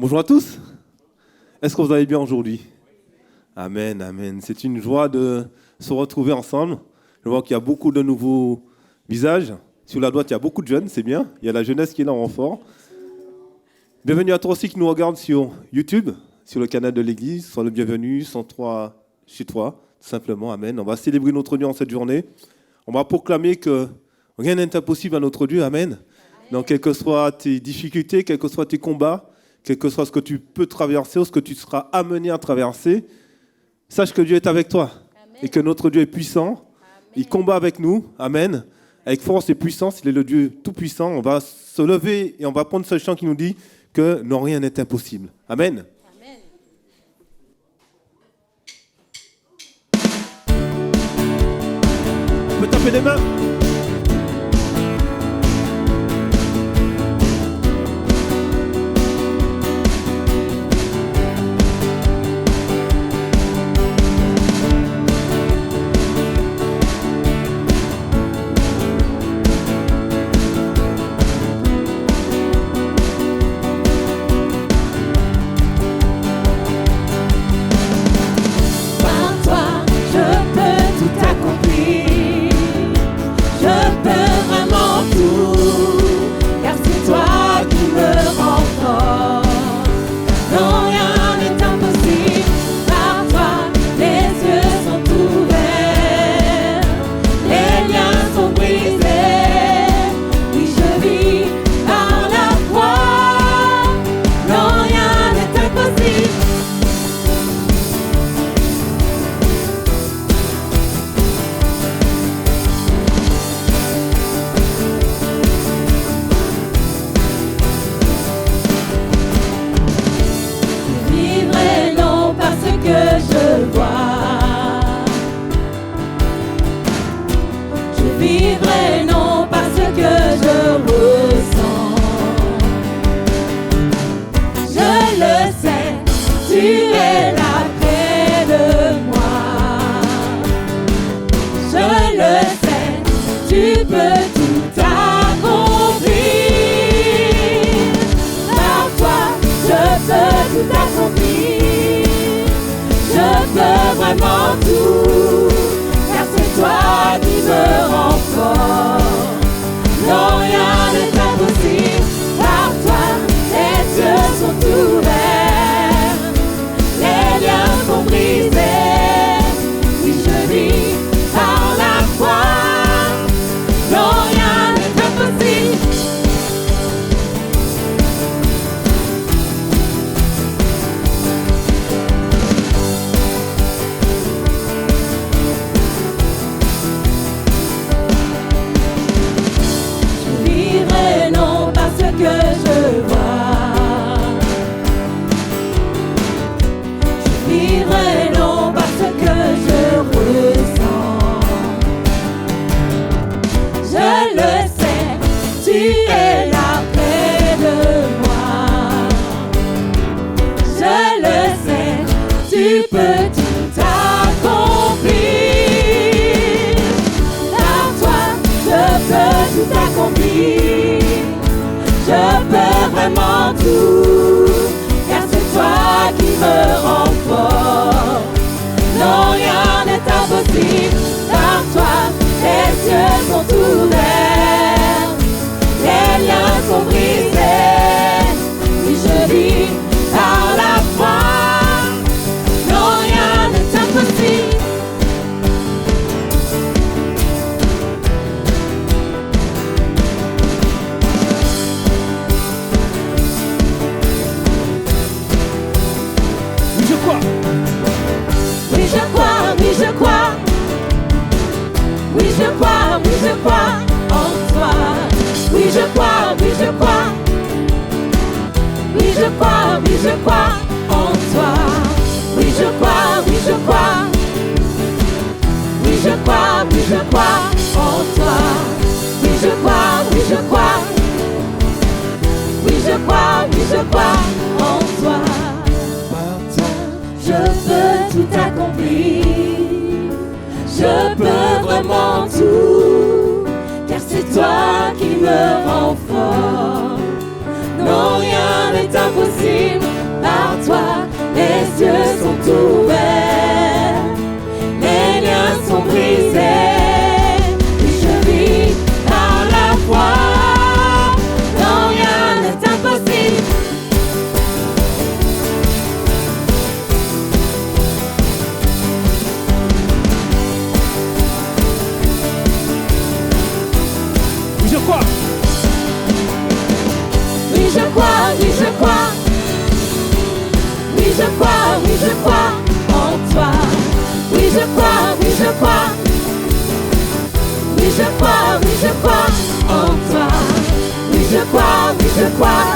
Bonjour à tous. Est-ce que vous allez bien aujourd'hui? Amen, amen. C'est une joie de se retrouver ensemble. Je vois qu'il y a beaucoup de nouveaux visages. Sur la droite, il y a beaucoup de jeunes, c'est bien. Il y a la jeunesse qui est là en renfort. Bienvenue à toi aussi qui nous regarde sur YouTube, sur le canal de l'Église. Sois le bienvenu, sans toi, chez toi, tout simplement. Amen. On va célébrer notre Dieu en cette journée. On va proclamer que rien n'est impossible à notre Dieu. Amen. Donc, quelles que soient tes difficultés, quels que soient tes combats, quel que soit ce que tu peux traverser ou ce que tu seras amené à traverser, sache que Dieu est avec toi. Amen. Et que notre Dieu est puissant. Amen. Il combat avec nous. Amen. Avec force et puissance, il est le Dieu tout-puissant. On va se lever et on va prendre ce chant qui nous dit que non, rien n'est impossible. Amen. Amen. On peut taper les mains. Je peux vraiment tout, car c'est toi qui me rends fort. Non, rien n'est impossible je crois en toi. Oui, je crois, oui, je crois.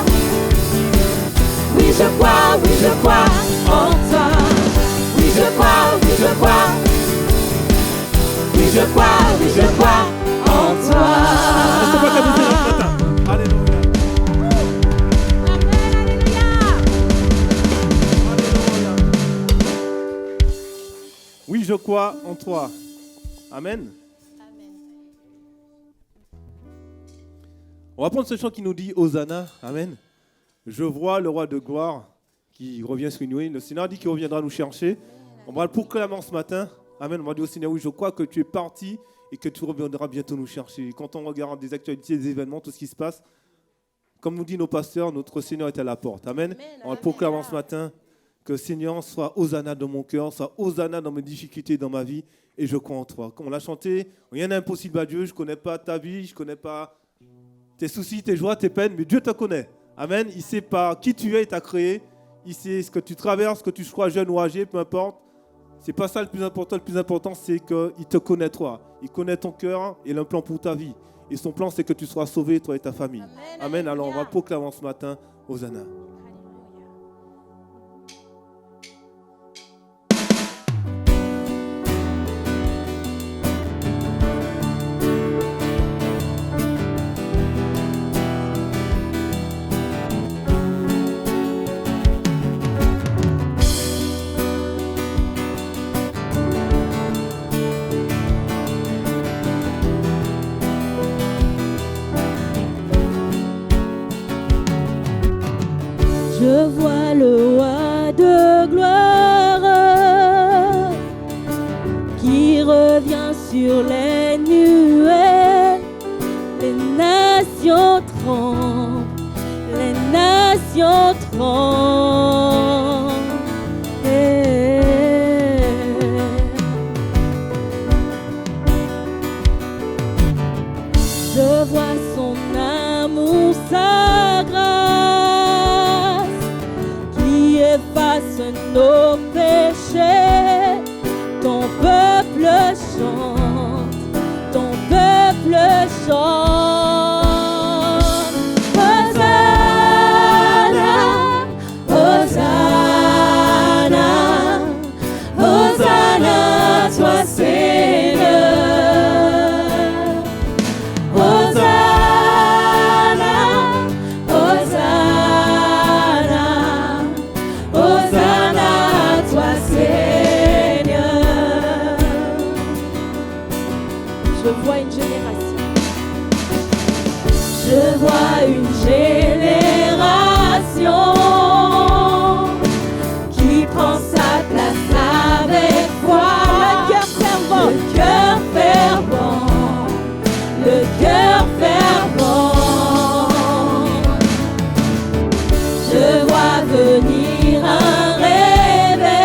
Oui, je crois en toi. Oui, je crois, oui, je crois. Oui, je crois en toi. Est-ce qu'on peut t'applaudir ce matin? Alléluia. Alléluia. Oui, je crois en toi. Amen. On va prendre ce chant qui nous dit Hosanna. Amen. Je vois le roi de gloire qui revient sur nous. Le Seigneur dit qu'il reviendra nous chercher. On va le proclamer ce matin. Amen. On va dire au Seigneur, oui, je crois que tu es parti et que tu reviendras bientôt nous chercher. Et quand on regarde des actualités, des événements, tout ce qui se passe, comme nous disent nos pasteurs, notre Seigneur est à la porte. Amen. On va le proclamer ce matin que Seigneur soit Hosanna dans mon cœur, soit Hosanna dans mes difficultés, dans ma vie. Et je crois en toi. Comme on l'a chanté, rien n'est impossible à Dieu. Je ne connais pas ta vie, je ne connais pas tes soucis, tes joies, tes peines, mais Dieu te connaît. Amen. Il sait par qui tu es, il t'a créé. Il sait ce que tu traverses, que tu sois jeune ou âgé, peu importe. C'est pas ça le plus important. Le plus important, c'est qu'il te connaît toi. Il connaît ton cœur et un plan pour ta vie. Et son plan, c'est que tu sois sauvé, toi et ta famille. Amen. Alors, on va proclamer ce matin, Hosanna. Je vois le roi de gloire qui revient sur les nuées. Les nations tremblent, les nations tremblent. Je vois son amour, sa grâce qui efface nos péchés. Ton peuple chante, ton peuple chante. Hosanna, Hosanna, Hosanna, toi Seigneur. Hosanna, Hosanna, Hosanna, toi Seigneur. Je vois une génération. Je vois une génération qui prend sa place avec foi. Le cœur fervent, le cœur fervent, le cœur fervent. Je vois venir un réveil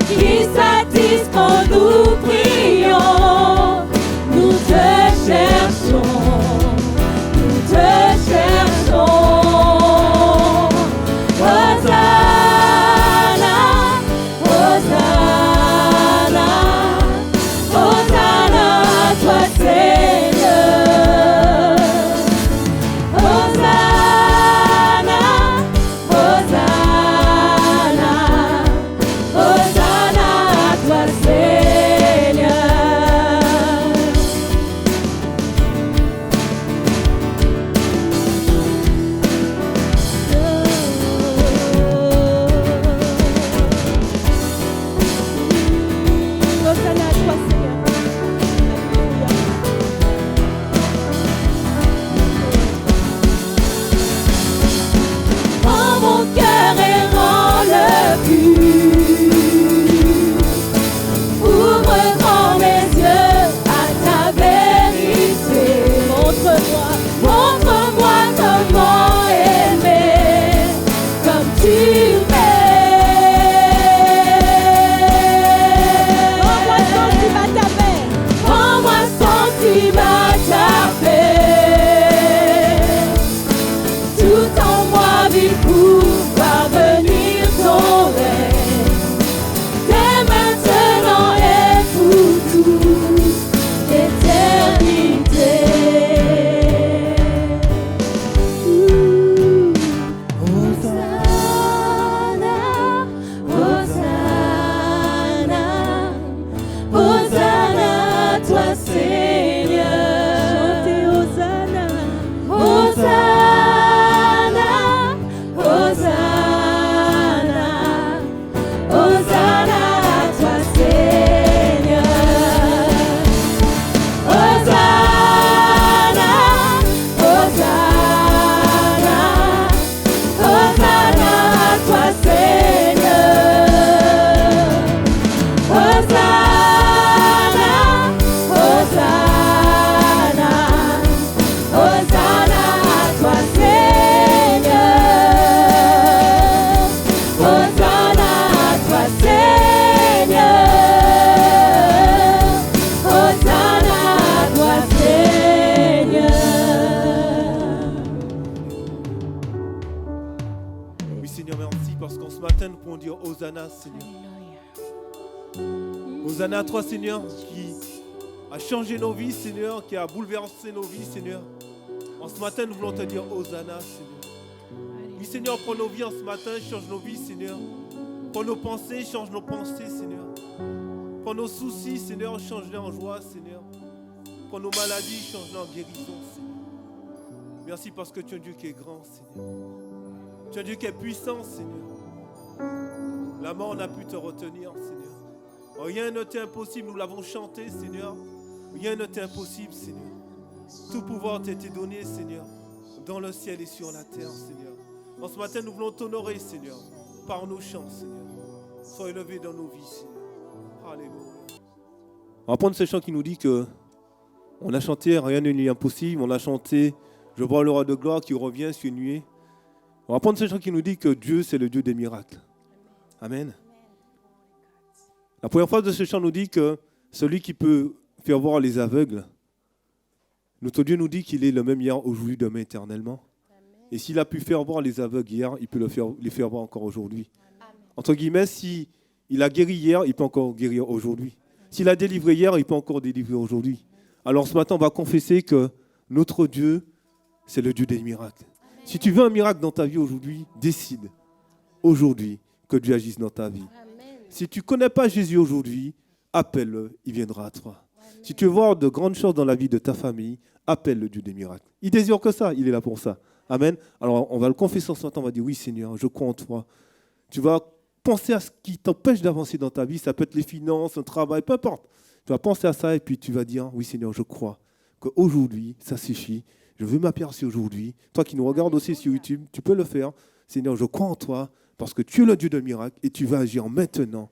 qui s'attise quand nous prions. Nous te cherchons, nous te pouvons dire Hosanna, Seigneur. Alléluia. Hosanna à toi, Seigneur, qui a changé nos vies, Seigneur, qui a bouleversé nos vies, Seigneur. En ce matin, nous voulons te dire Hosanna, Seigneur. Oui, Seigneur, prends nos vies en ce matin, change nos vies, Seigneur. Prends nos pensées, change nos pensées, Seigneur. Prends nos soucis, Seigneur, change-les en joie, Seigneur. Prends nos maladies, change-les en guérison, Seigneur. Merci parce que tu es un Dieu qui est grand, Seigneur. Tu es un Dieu qui est puissant, Seigneur. La mort n'a pu te retenir, Seigneur. Rien ne t'est impossible, nous l'avons chanté, Seigneur. Rien ne t'est impossible, Seigneur. Tout pouvoir t'a été donné, Seigneur, dans le ciel et sur la terre, Seigneur. En ce matin, nous voulons t'honorer, Seigneur, par nos chants, Seigneur. Sois élevé dans nos vies, Seigneur. Alléluia. On va prendre ce chant qui nous dit que on a chanté rien n'est impossible, on a chanté je vois le roi de gloire qui revient sur une nuée. On va prendre ce chant qui nous dit que Dieu c'est le Dieu des miracles. Amen. La première phrase de ce chant nous dit que celui qui peut faire voir les aveugles, notre Dieu nous dit qu'il est le même hier, aujourd'hui, demain, éternellement. Et s'il a pu faire voir les aveugles hier, il peut les faire voir encore aujourd'hui. Entre guillemets, s'il a guéri hier, il peut encore guérir aujourd'hui. S'il a délivré hier, il peut encore délivrer aujourd'hui. Alors ce matin, on va confesser que notre Dieu, c'est le Dieu des miracles. Amen. Si tu veux un miracle dans ta vie aujourd'hui, décide aujourd'hui que Dieu agisse dans ta vie. Amen. Si tu ne connais pas Jésus aujourd'hui, appelle-le, il viendra à toi. Amen. Si tu veux voir de grandes choses dans la vie de ta famille, appelle le Dieu des miracles. Il désire que ça, il est là pour ça. Amen. Alors on va le confesser ce matin, on va dire oui Seigneur, je crois en toi. Tu vas penser à ce qui t'empêche d'avancer dans ta vie, ça peut être les finances, un travail, peu importe. Tu vas penser à ça et puis tu vas dire oui Seigneur, je crois qu'aujourd'hui, ça suffit. Je veux m'apercevoir aujourd'hui. Toi qui nous regardes aussi sur YouTube, tu peux le faire. Seigneur, je crois en toi parce que tu es le Dieu de miracles et tu vas agir maintenant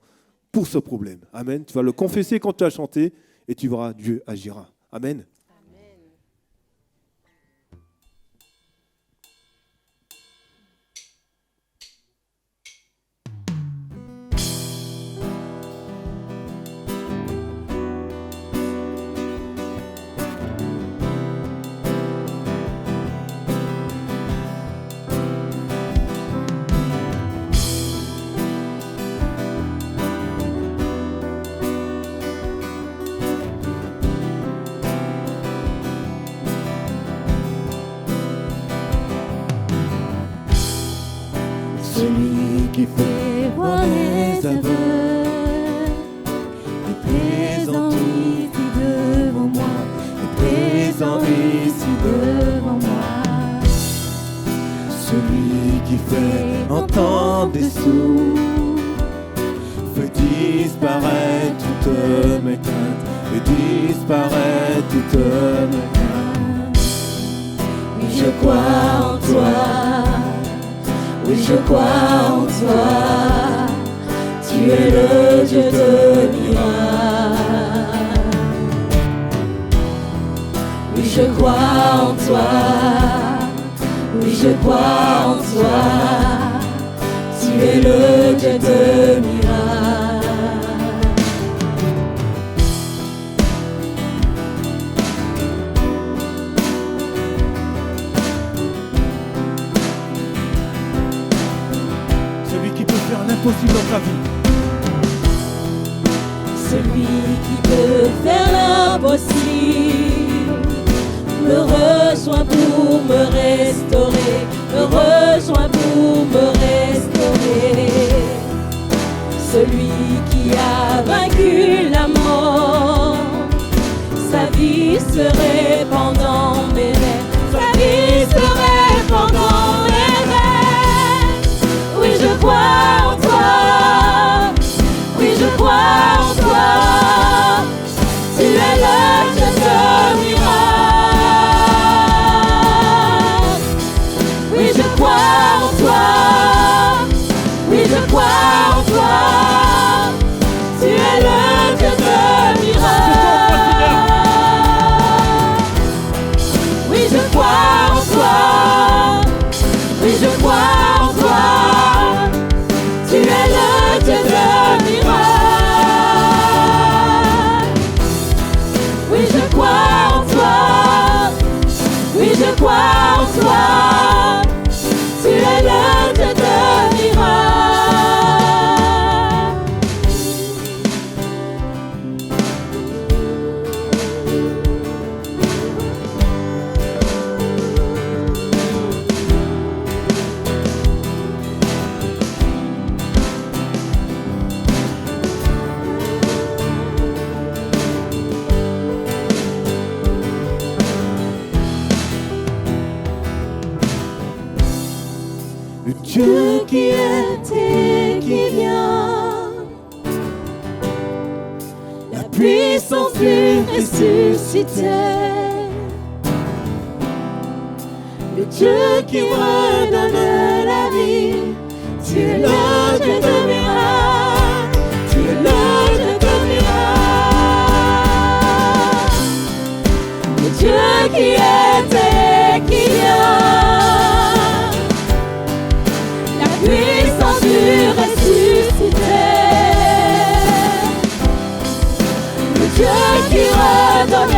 pour ce problème. Amen. Tu vas le confesser quand tu as chanté et tu verras, Dieu agira. Amen. Celui qui fait voir les aveugles est présent ici devant moi, est présent ici devant moi. Celui qui fait entendre des sourds fait disparaître toutes mes craintes, fait disparaître toutes mes craintes. Oui, je crois en toi. Oui, je crois en toi, tu es le Dieu de miracles. Oui, je crois en toi, oui, je crois en toi, tu es le Dieu de miracles. L'impossible dans ta vie. Celui qui peut faire l'impossible me rejoint pour me restaurer, me rejoint pour me restaurer. Celui qui a vaincu la mort, sa vie se répand dans mes rêves, sa vie se répand dans mes rêves. Oui, je crois en toi. Oui, je crois en toi, tu es le Dieu de miracles. Oui, je crois en toi, oui, je crois en toi, tu es le Dieu de miracles. Oui, je crois en toi, oui, je crois en toi, tu es le Dieu de miracles. Oui, je crois en toi. Oui, je crois en toi. Tu es le Dieu de miracles. Dieu qui était, qui vient, la puissance du ressuscité, le Dieu qui redonne la vie. Tu es le Dieu de miracles, tu es le Dieu de miracles, le Dieu qui était, qui vient, la puissance du ressuscité, le Dieu qui redonne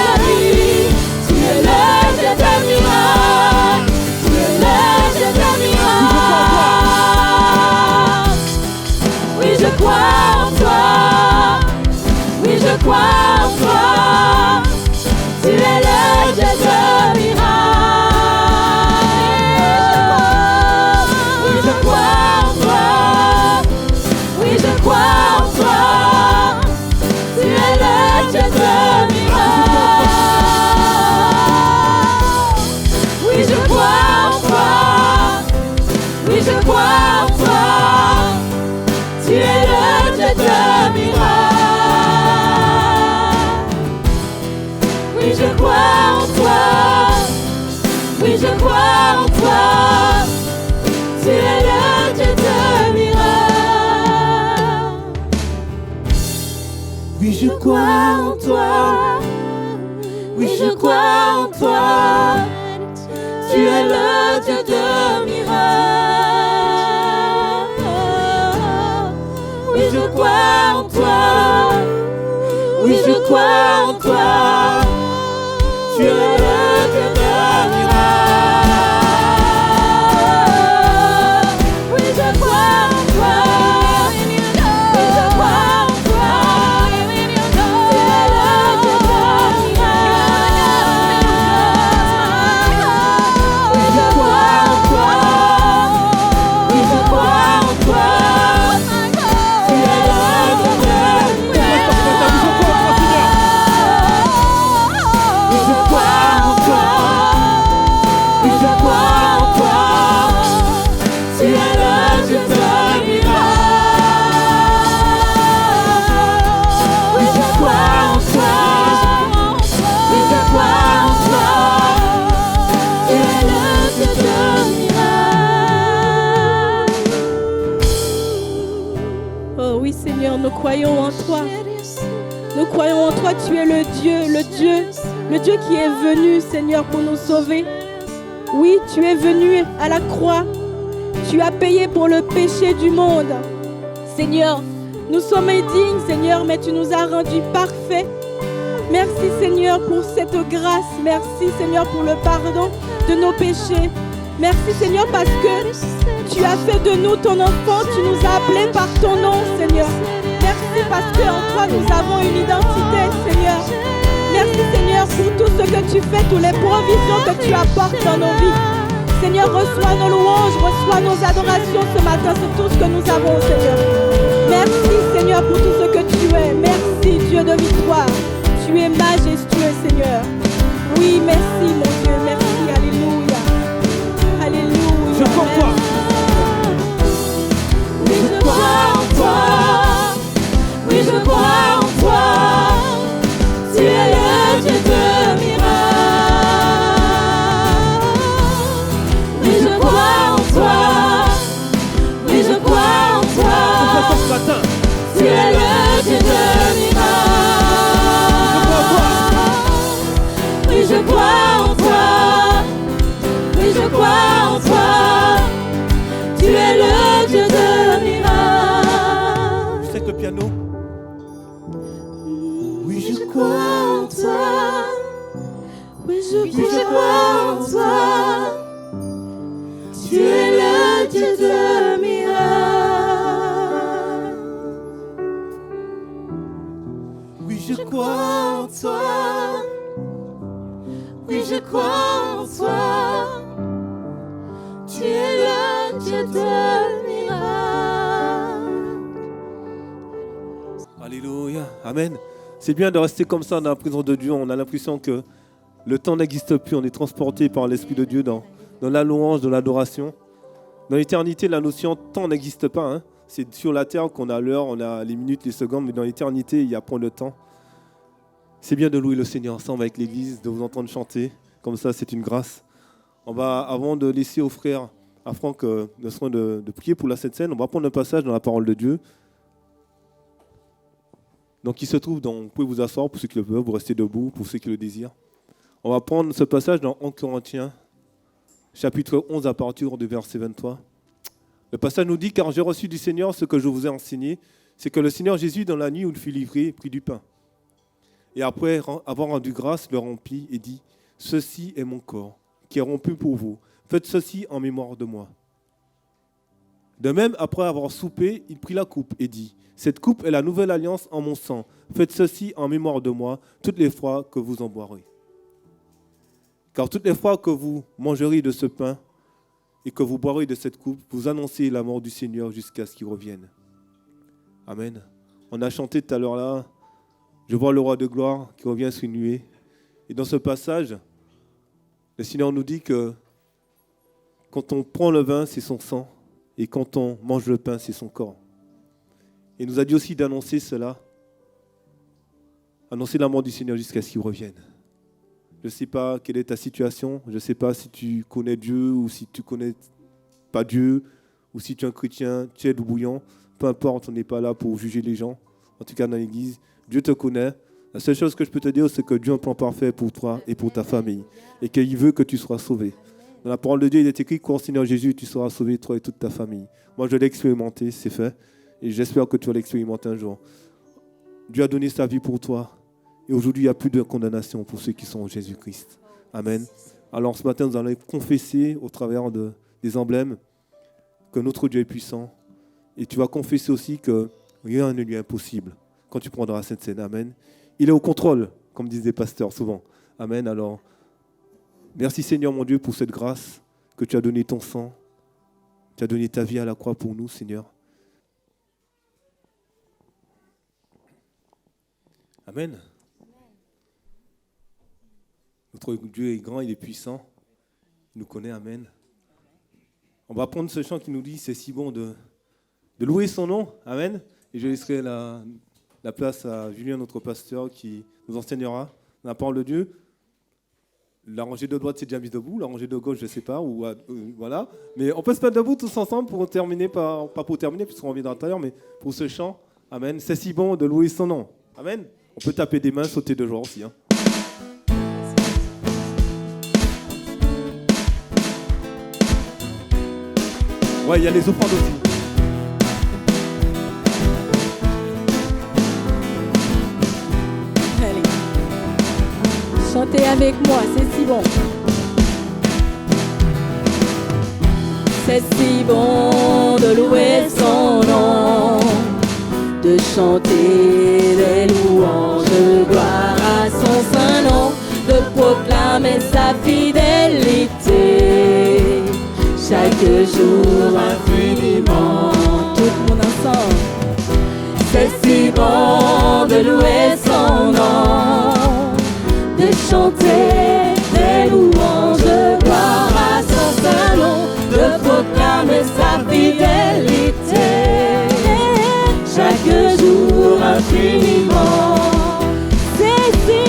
la vie. Tu es le Dieu de miracles, tu es le Dieu de miracles. Oui, je crois en toi, oui, je crois en toi. Tu es le Dieu de miracles. Oui, je crois en toi, oui, je crois en toi. Tu es le Dieu de miracles. Oui, je crois en toi, oui, je crois en toi. Tu es le Dieu de miracles. Oui, je crois en toi, oui, je crois en toi. Tu es le Dieu de miracles. Oui, je crois en toi, oui, je crois en toi. Tu es le Dieu de miracles. Oui, je crois en toi, oui, je crois en toi. Tu es le Dieu de miracles. Oui, je crois en toi, oui, je crois en toi. Tu es le Dieu de miracles. Oui, je crois en toi, oui, je crois en toi. Tu es le Dieu de miracles. Oui, je crois en toi, oui, je crois en toi. Tu es le Dieu de miracles. Oui, je crois en toi, oui, je crois en toi. Tu es le Dieu de miracles. Oh oui Seigneur, nous croyons en toi. Nous croyons en toi, tu es le Dieu qui est venu Seigneur pour nous sauver. Oui, tu es venu à la croix. Tu as payé pour le péché du monde. Seigneur, nous sommes indignes Seigneur, mais tu nous as rendus parfaits. Merci Seigneur pour cette grâce. Merci Seigneur pour le pardon de nos péchés. Merci Seigneur parce que tu as fait de nous ton enfant. Tu nous as appelés par ton nom Seigneur. Merci parce qu'en toi nous avons une identité Seigneur. Merci Seigneur pour tout ce que tu fais, toutes les provisions que tu apportes dans nos vies. Seigneur, reçois nos louanges, reçois nos adorations ce matin sur tout ce que nous avons Seigneur. Merci Seigneur pour tout ce que tu es. Merci Dieu de victoire. Tu es majestueux Seigneur. Oui, merci mon Dieu, merci, alléluia. Alléluia. Je crois en toi. Oui, je crois en toi. Oui, je crois en toi. Tu es le Dieu de miracles. Oui, je crois en toi. Oui, je crois en toi. Ce matin. Tu es le Dieu de miracles. Oui, je crois en toi. Oui, je crois en toi. Tu es le Dieu de miracles. Juste avec le piano. Oui, je crois en toi. Oui, je crois en toi. Tu es le Dieu de miracles. Oui, je crois en toi. Oui, je crois en toi. Tu es le Dieu de miracles. Alléluia. Amen. C'est bien de rester comme ça dans la présence de Dieu. On a l'impression que le temps n'existe plus. On est transporté par l'Esprit de Dieu dans la louange, dans l'adoration. Dans l'éternité, la notion temps n'existe pas. Hein. C'est sur la terre qu'on a l'heure, on a les minutes, les secondes, mais dans l'éternité, il y a point de temps. C'est bien de louer le Seigneur ensemble avec l'Église, de vous entendre chanter. Comme ça, c'est une grâce. On va, avant de laisser aux frères, à Franck, le soin de prier pour la Sainte Seine, on va prendre un passage dans la parole de Dieu. Donc, il se trouve dans, vous pouvez vous asseoir pour ceux qui le peuvent, vous restez debout pour ceux qui le désirent. On va prendre ce passage dans 1 Corinthiens, chapitre 11, à partir du verset 23. Le passage nous dit « Car j'ai reçu du Seigneur ce que je vous ai enseigné, c'est que le Seigneur Jésus, dans la nuit où il fut livré, prit du pain. Et après avoir rendu grâce, le rompit et dit « Ceci est mon corps, qui est rompu pour vous. Faites ceci en mémoire de moi. » De même, après avoir soupé, il prit la coupe et dit « Cette coupe est la nouvelle alliance en mon sang. Faites ceci en mémoire de moi, toutes les fois que vous en boirez. Car toutes les fois que vous mangerez de ce pain et que vous boirez de cette coupe, vous annoncez la mort du Seigneur jusqu'à ce qu'il revienne. » Amen. On a chanté tout à l'heure là, « Je vois le roi de gloire qui revient sur une nuée. » Et dans ce passage, le Seigneur nous dit que quand on prend le vin, c'est son sang. Et quand on mange le pain, c'est son corps. Et il nous a dit aussi d'annoncer cela. Annoncer la mort du Seigneur jusqu'à ce qu'il revienne. Je ne sais pas quelle est ta situation. Je ne sais pas si tu connais Dieu ou si tu ne connais pas Dieu. Ou si tu es un chrétien tiède ou bouillant. Peu importe, on n'est pas là pour juger les gens. En tout cas, dans l'église, Dieu te connaît. La seule chose que je peux te dire, c'est que Dieu a un plan parfait pour toi et pour ta famille. Et qu'il veut que tu sois sauvé. Dans la parole de Dieu, il est écrit qu'au Seigneur Jésus, tu seras sauvé, toi et toute ta famille. Moi, je l'ai expérimenté, c'est fait. Et j'espère que tu vas l'expérimenter un jour. Dieu a donné sa vie pour toi. Et aujourd'hui, il n'y a plus de condamnation pour ceux qui sont en Jésus-Christ. Amen. Alors ce matin, nous allons confesser au travers des emblèmes que notre Dieu est puissant. Et tu vas confesser aussi que rien ne lui est impossible quand tu prendras cette scène. Amen. Il est au contrôle, comme disent les pasteurs souvent. Amen. Alors, merci Seigneur mon Dieu pour cette grâce que tu as donné ton sang. Tu as donné ta vie à la croix pour nous, Seigneur. Amen. Notre Dieu est grand, il est puissant. Il nous connaît, amen. On va prendre ce chant qui nous dit, c'est si bon de louer son nom, amen. Et je laisserai la place à Julien, notre pasteur, qui nous enseignera la parole de Dieu. La rangée de droite, c'est déjà mis debout. La rangée de gauche, je ne sais pas. Voilà. Mais on peut se mettre debout tous ensemble pour terminer, pas pour terminer, puisqu'on reviendra tout à l'heure, mais pour ce chant, amen. C'est si bon de louer son nom, amen. On peut taper des mains, sauter de joie aussi. Hein. Ouais, il y a les offrandes aussi. Allez. Chantez avec moi, c'est si bon. C'est si bon de louer son nom, de chanter des louanges, de gloire à son saint nom, de proclamer sa fidélité. Chaque jour infiniment, tout le monde ensemble. C'est si bon de louer son nom, de chanter des louanges, de gloire à son saint nom, de proclamer sa fidélité. Chaque jour infiniment. C'est si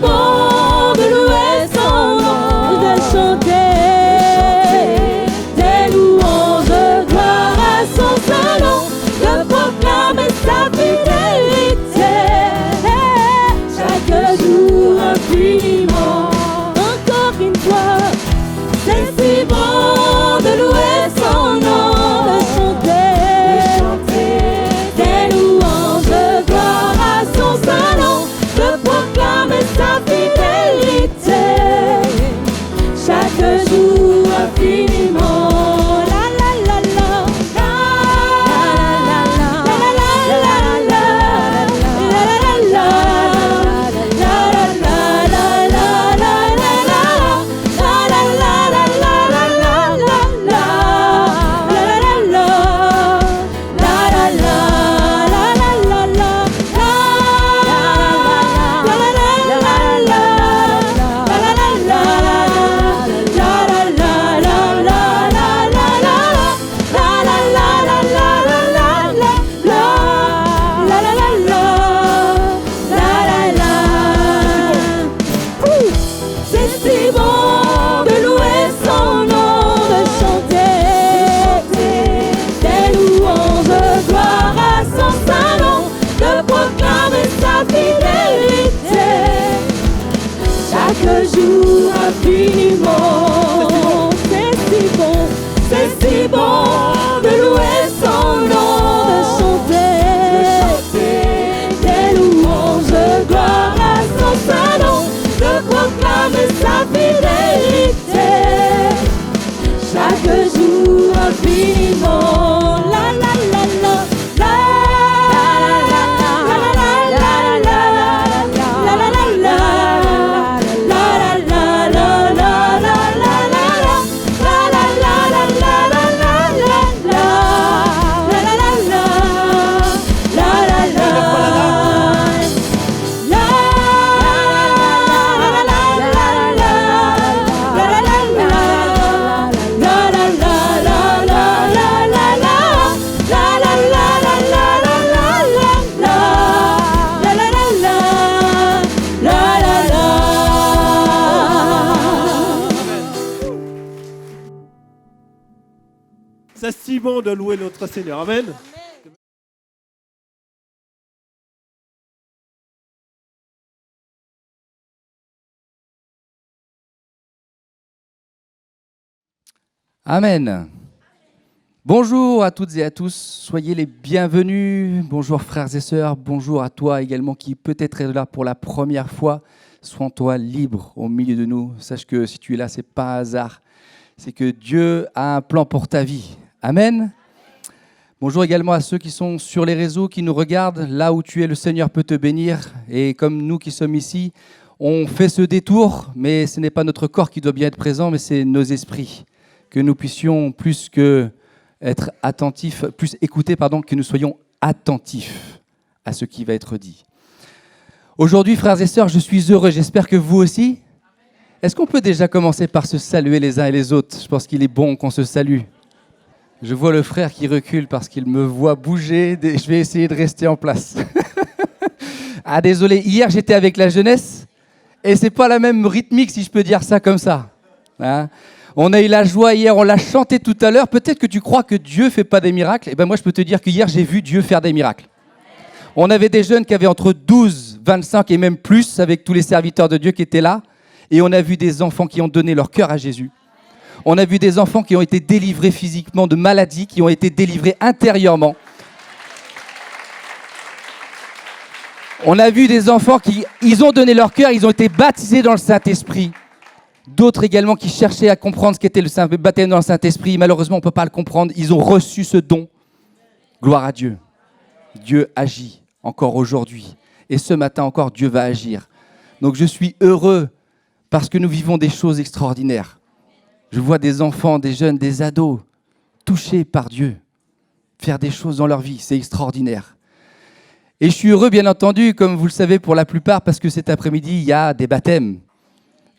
bon de louer son nom, de chanter des louanges, de gloire à son saint nom, de proclamer sa fidélité. infiniment. C'est si bon de louer son nom, de chanter des louanges de gloire à son saint nom, de proclamer sa fidélité chaque jour infiniment. La la la la. C'est si bon de louer notre Seigneur. Amen. Amen. Bonjour à toutes et à tous, soyez les bienvenus. Bonjour frères et sœurs, bonjour à toi également qui peut-être est là pour la première fois. Sois-toi libre au milieu de nous. Sache que si tu es là, ce n'est pas un hasard. C'est que Dieu a un plan pour ta vie. Amen. Bonjour également à ceux qui sont sur les réseaux, qui nous regardent. Là où tu es, le Seigneur peut te bénir. Et comme nous qui sommes ici, on fait ce détour, mais ce n'est pas notre corps qui doit bien être présent, mais c'est nos esprits. Que nous puissions plus que être attentifs, plus écouter, que nous soyons attentifs à ce qui va être dit. Aujourd'hui, frères et sœurs, je suis heureux, j'espère que vous aussi. Est-ce qu'on peut déjà commencer par se saluer les uns et les autres? Je pense qu'il est bon qu'on se salue. Je vois le frère qui recule parce qu'il me voit bouger. Je vais essayer de rester en place. Ah, désolé, hier j'étais avec la jeunesse et c'est pas la même rythmique, si je peux dire ça comme ça. Hein? On a eu la joie hier, on l'a chanté tout à l'heure. Peut-être que tu crois que Dieu ne fait pas des miracles. Eh ben moi, je peux te dire qu'hier, j'ai vu Dieu faire des miracles. On avait des jeunes qui avaient entre 12, 25 et même plus, avec tous les serviteurs de Dieu qui étaient là. Et on a vu des enfants qui ont donné leur cœur à Jésus. On a vu des enfants qui ont été délivrés physiquement de maladies, qui ont été délivrés intérieurement. On a vu des enfants qui ils ont donné leur cœur, ils ont été baptisés dans le Saint-Esprit. D'autres également qui cherchaient à comprendre ce qu'était le baptême dans le Saint-Esprit. Malheureusement, on ne peut pas le comprendre. Ils ont reçu ce don. Gloire à Dieu. Dieu agit encore aujourd'hui. Et ce matin encore, Dieu va agir. Donc je suis heureux parce que nous vivons des choses extraordinaires. Je vois des enfants, des jeunes, des ados touchés par Dieu, faire des choses dans leur vie. C'est extraordinaire. Et je suis heureux, bien entendu, comme vous le savez pour la plupart, parce que cet après-midi, il y a des baptêmes.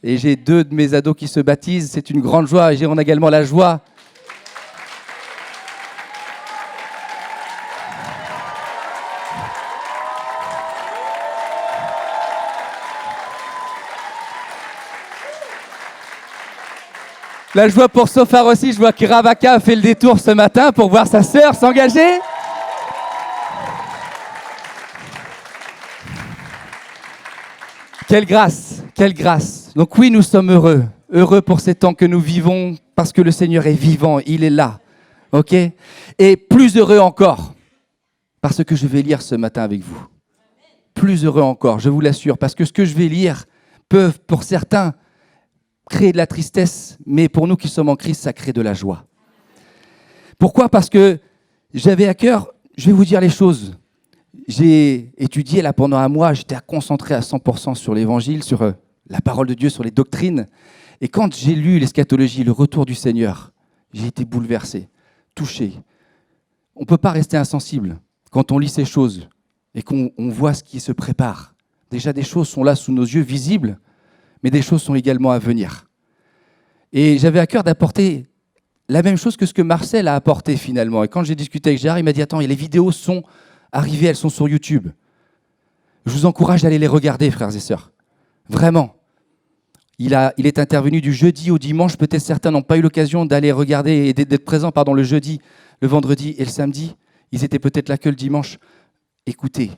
Et j'ai 2 de mes ados qui se baptisent. C'est une grande joie. Et on a également la joie pour Sofar aussi. Je vois que Ravaka a fait le détour ce matin pour voir sa sœur s'engager. Quelle grâce, quelle grâce. Donc oui, nous sommes heureux. Heureux pour ces temps que nous vivons parce que le Seigneur est vivant, il est là. Ok ? Et plus heureux encore parce que je vais lire ce matin avec vous. Plus heureux encore, je vous l'assure, parce que ce que je vais lire peut, pour certains, créer de la tristesse, mais pour nous qui sommes en Christ, ça crée de la joie. Pourquoi ? Parce que j'avais à cœur, je vais vous dire les choses. J'ai étudié là pendant un mois, j'étais concentré à 100% sur l'évangile, sur la parole de Dieu, sur les doctrines. Et quand j'ai lu l'eschatologie, le retour du Seigneur, j'ai été bouleversé, touché. On ne peut pas rester insensible quand on lit ces choses et qu'on voit ce qui se prépare. Déjà, des choses sont là sous nos yeux, visibles, mais des choses sont également à venir. Et j'avais à cœur d'apporter la même chose que ce que Marcel a apporté finalement. Et quand j'ai discuté avec Gérard, il m'a dit « Attends, les vidéos sont arrivées, elles sont sur YouTube. » Je vous encourage d'aller les regarder, frères et sœurs. Vraiment. Il est intervenu du jeudi au dimanche. Peut-être certains n'ont pas eu l'occasion d'aller regarder et d'être présents le jeudi, le vendredi et le samedi. Ils étaient peut-être là que le dimanche. Écoutez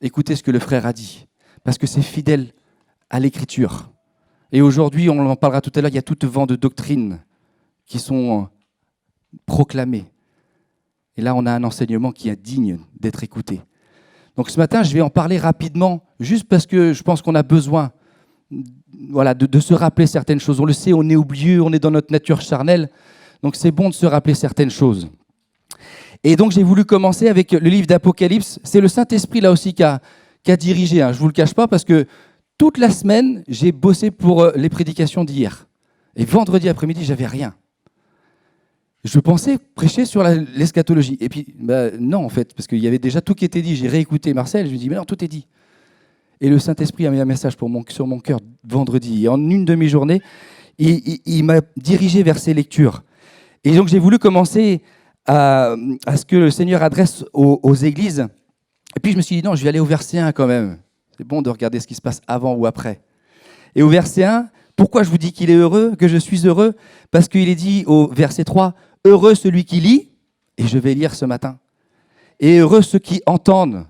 ce que le frère a dit. Parce que c'est fidèle à l'écriture. Et aujourd'hui, on en parlera tout à l'heure, il y a tout vent de doctrines qui sont proclamées. Et là, on a un enseignement qui est digne d'être écouté. Donc ce matin, je vais en parler rapidement, juste parce que je pense qu'on a besoin de se rappeler certaines choses. On le sait, on est oublieux, on est dans notre nature charnelle, donc c'est bon de se rappeler certaines choses. Et donc j'ai voulu commencer avec le livre d'Apocalypse. C'est le Saint-Esprit là aussi qui a dirigé, je ne vous le cache pas, parce que toute la semaine, j'ai bossé pour les prédications d'hier. Et vendredi après-midi, j'avais rien. Je pensais prêcher sur l'eschatologie. Et puis, non, en fait, parce qu'il y avait déjà tout qui était dit. J'ai réécouté Marcel, je me dis, mais non, tout est dit. Et le Saint-Esprit a mis un message sur mon cœur vendredi. Et en une demi-journée, il m'a dirigé vers ces lectures. Et donc, j'ai voulu commencer à ce que le Seigneur adresse aux églises. Et puis, je me suis dit, non, je vais aller au verset 1 quand même. C'est bon de regarder ce qui se passe avant ou après. Et au verset 1, pourquoi je vous dis qu'il est heureux, que je suis heureux? Parce qu'il est dit au verset 3, « Heureux celui qui lit », et je vais lire ce matin, « et heureux ceux qui entendent »,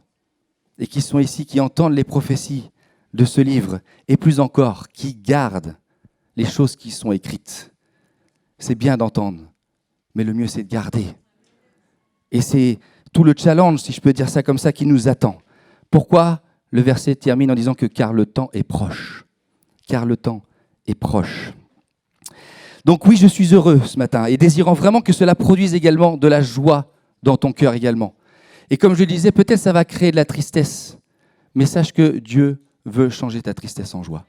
et qui sont ici, qui entendent les prophéties de ce livre, et plus encore, qui gardent les choses qui sont écrites. C'est bien d'entendre, mais le mieux c'est de garder. Et c'est tout le challenge, si je peux dire ça comme ça, qui nous attend. Pourquoi le verset termine en disant que « car le temps est proche ». Car le temps est proche. Donc oui, je suis heureux ce matin et désirant vraiment que cela produise également de la joie dans ton cœur également. Et comme je le disais, peut-être ça va créer de la tristesse, mais sache que Dieu veut changer ta tristesse en joie.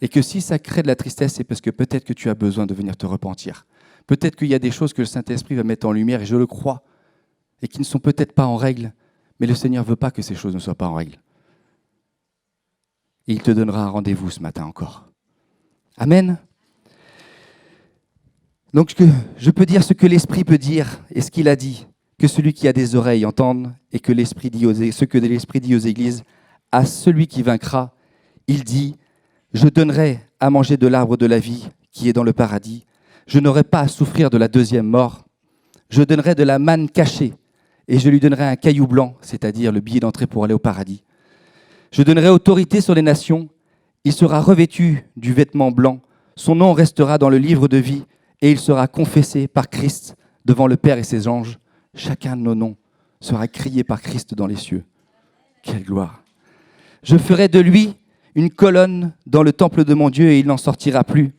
Et que si ça crée de la tristesse, c'est parce que peut-être que tu as besoin de venir te repentir. Peut-être qu'il y a des choses que le Saint-Esprit va mettre en lumière, et je le crois, et qui ne sont peut-être pas en règle, mais le Seigneur ne veut pas que ces choses ne soient pas en règle. Et il te donnera un rendez-vous ce matin encore. Amen. Donc je peux dire ce que l'Esprit peut dire et ce qu'il a dit, que celui qui a des oreilles entende, et que l'Esprit dit ce que l'Esprit dit aux églises, à celui qui vaincra, il dit, je donnerai à manger de l'arbre de la vie qui est dans le paradis, je n'aurai pas à souffrir de la deuxième mort, je donnerai de la manne cachée, et je lui donnerai un caillou blanc, c'est-à-dire le billet d'entrée pour aller au paradis. Je donnerai autorité sur les nations, il sera revêtu du vêtement blanc, son nom restera dans le livre de vie, et il sera confessé par Christ devant le Père et ses anges. Chacun de nos noms sera crié par Christ dans les cieux. Quelle gloire! Je ferai de lui une colonne dans le temple de mon Dieu et il n'en sortira plus.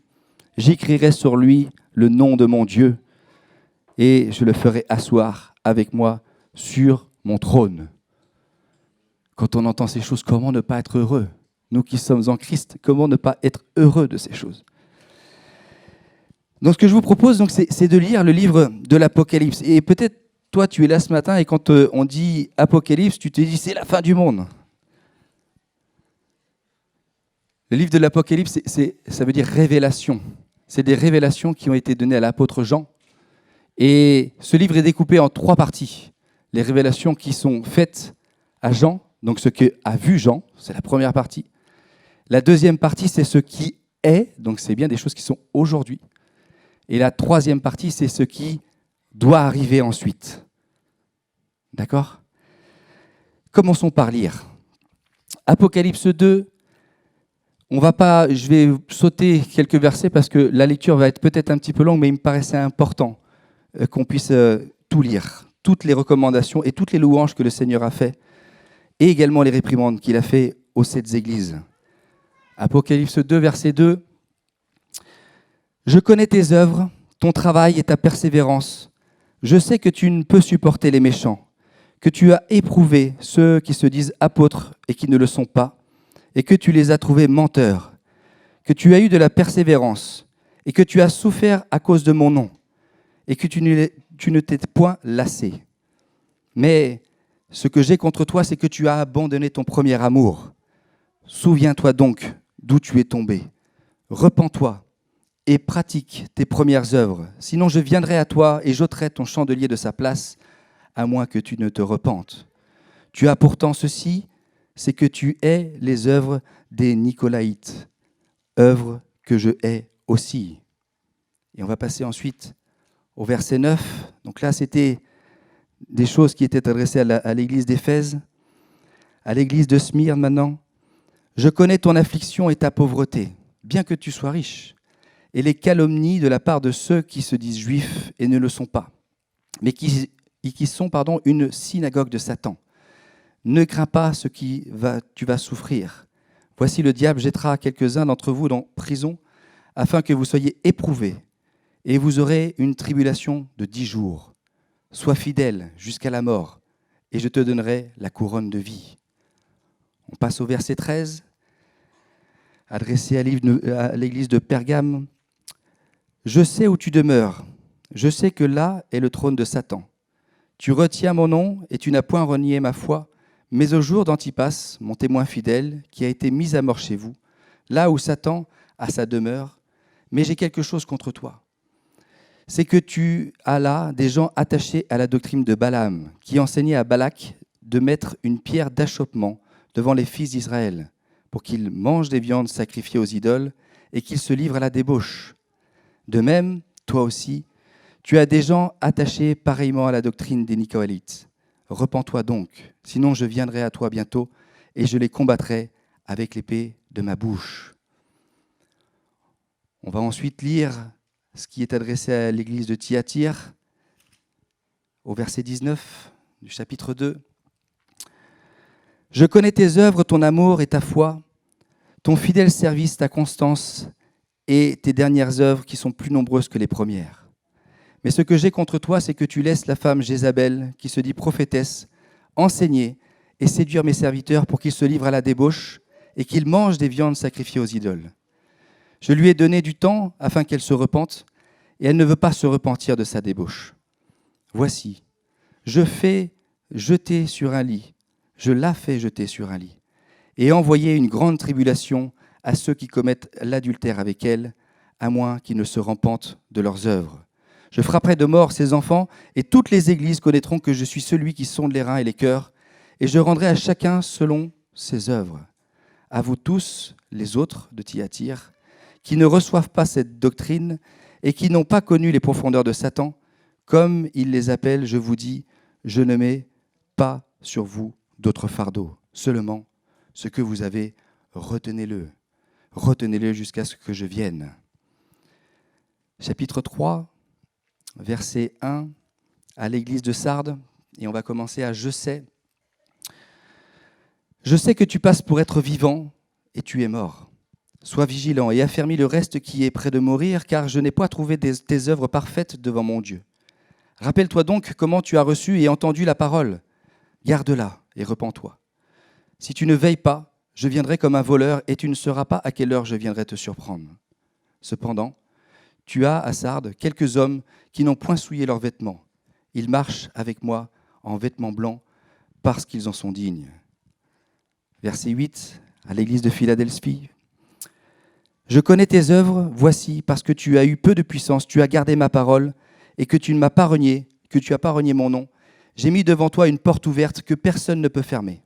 J'écrirai sur lui le nom de mon Dieu et je le ferai asseoir avec moi sur mon trône. Quand on entend ces choses, comment ne pas être heureux? Nous qui sommes en Christ, comment ne pas être heureux de ces choses? Donc ce que je vous propose, c'est de lire le livre de l'Apocalypse. Et peut-être, toi, tu es là ce matin et quand on dit Apocalypse, tu te dis c'est la fin du monde. Le livre de l'Apocalypse, ça veut dire révélation. C'est des révélations qui ont été données à l'apôtre Jean. Et ce livre est découpé en 3 parties. Les révélations qui sont faites à Jean, donc ce qu'a vu Jean, c'est la première partie. La deuxième partie, c'est ce qui est, donc c'est bien des choses qui sont aujourd'hui. Et la troisième partie, c'est ce qui doit arriver ensuite. D'accord? Commençons par lire. Apocalypse 2, je vais sauter quelques versets parce que la lecture va être peut-être un petit peu longue, mais il me paraissait important qu'on puisse tout lire, toutes les recommandations et toutes les louanges que le Seigneur a fait, et également les réprimandes qu'il a fait aux 7 églises. Apocalypse 2, verset 2. Je connais tes œuvres, ton travail et ta persévérance. Je sais que tu ne peux supporter les méchants, que tu as éprouvé ceux qui se disent apôtres et qui ne le sont pas, et que tu les as trouvés menteurs, que tu as eu de la persévérance, et que tu as souffert à cause de mon nom, et que tu ne t'es point lassé. Mais ce que j'ai contre toi, c'est que tu as abandonné ton premier amour. Souviens-toi donc d'où tu es tombé. Repens-toi et pratique tes premières œuvres. Sinon, je viendrai à toi et j'ôterai ton chandelier de sa place, à moins que tu ne te repentes. Tu as pourtant ceci, c'est que tu hais les œuvres des Nicolaïtes, œuvres que je hais aussi. Et on va passer ensuite au verset 9. Donc là, c'était des choses qui étaient adressées à l'église d'Éphèse, à l'église de Smyrne maintenant. Je connais ton affliction et ta pauvreté. bien que tu sois riche, et les calomnies de la part de ceux qui se disent juifs et ne le sont pas, mais qui sont une synagogue de Satan. Ne crains pas ce tu vas souffrir. Voici le diable jettera quelques-uns d'entre vous dans prison, afin que vous soyez éprouvés, et vous aurez une tribulation de 10 jours. Sois fidèle jusqu'à la mort, et je te donnerai la couronne de vie. On passe au verset 13, adressé à l'église de Pergame. Je sais où tu demeures, je sais que là est le trône de Satan. Tu retiens mon nom et tu n'as point renié ma foi, mais au jour d'Antipas, mon témoin fidèle, qui a été mis à mort chez vous, là où Satan a sa demeure, mais j'ai quelque chose contre toi. C'est que tu as là des gens attachés à la doctrine de Balaam, qui enseignait à Balak de mettre une pierre d'achoppement devant les fils d'Israël, pour qu'ils mangent des viandes sacrifiées aux idoles et qu'ils se livrent à la débauche. De même, toi aussi, tu as des gens attachés pareillement à la doctrine des Nicolaïtes. Repens-toi donc, sinon je viendrai à toi bientôt et je les combattrai avec l'épée de ma bouche. On va ensuite lire ce qui est adressé à l'église de Thyatire, au verset 19 du chapitre 2. « Je connais tes œuvres, ton amour et ta foi, ton fidèle service, ta constance et tes dernières œuvres qui sont plus nombreuses que les premières. Mais ce que j'ai contre toi, c'est que tu laisses la femme Jézabel, qui se dit prophétesse, enseigner et séduire mes serviteurs pour qu'ils se livrent à la débauche et qu'ils mangent des viandes sacrifiées aux idoles. Je lui ai donné du temps afin qu'elle se repente, et elle ne veut pas se repentir de sa débauche. Voici, je la fais jeter sur un lit, et envoyer une grande tribulation à ceux qui commettent l'adultère avec elle, à moins qu'ils ne se repentent de leurs œuvres. Je frapperai de mort ses enfants, et toutes les églises connaîtront que je suis celui qui sonde les reins et les cœurs, et je rendrai à chacun selon ses œuvres. À vous tous, les autres de Thyatire, qui ne reçoivent pas cette doctrine et qui n'ont pas connu les profondeurs de Satan, comme il les appelle, je vous dis, je ne mets pas sur vous d'autres fardeaux, seulement ce que vous avez, retenez-le. Retenez-le jusqu'à ce que je vienne. » Chapitre 3, verset 1, à l'église de Sardes, et on va commencer à « Je sais ». « Je sais que tu passes pour être vivant, et tu es mort. Sois vigilant et affermis le reste qui est près de mourir, car je n'ai pas trouvé tes œuvres parfaites devant mon Dieu. Rappelle-toi donc comment tu as reçu et entendu la parole. Garde-la et repens-toi. Si tu ne veilles pas, je viendrai comme un voleur et tu ne sauras pas à quelle heure je viendrai te surprendre. Cependant, tu as à Sardes quelques hommes qui n'ont point souillé leurs vêtements. Ils marchent avec moi en vêtements blancs parce qu'ils en sont dignes. » Verset 8, à l'église de Philadelphie. « Je connais tes œuvres, voici, parce que tu as eu peu de puissance, tu as gardé ma parole et que tu ne m'as pas renié, que tu n'as pas renié mon nom. J'ai mis devant toi une porte ouverte que personne ne peut fermer.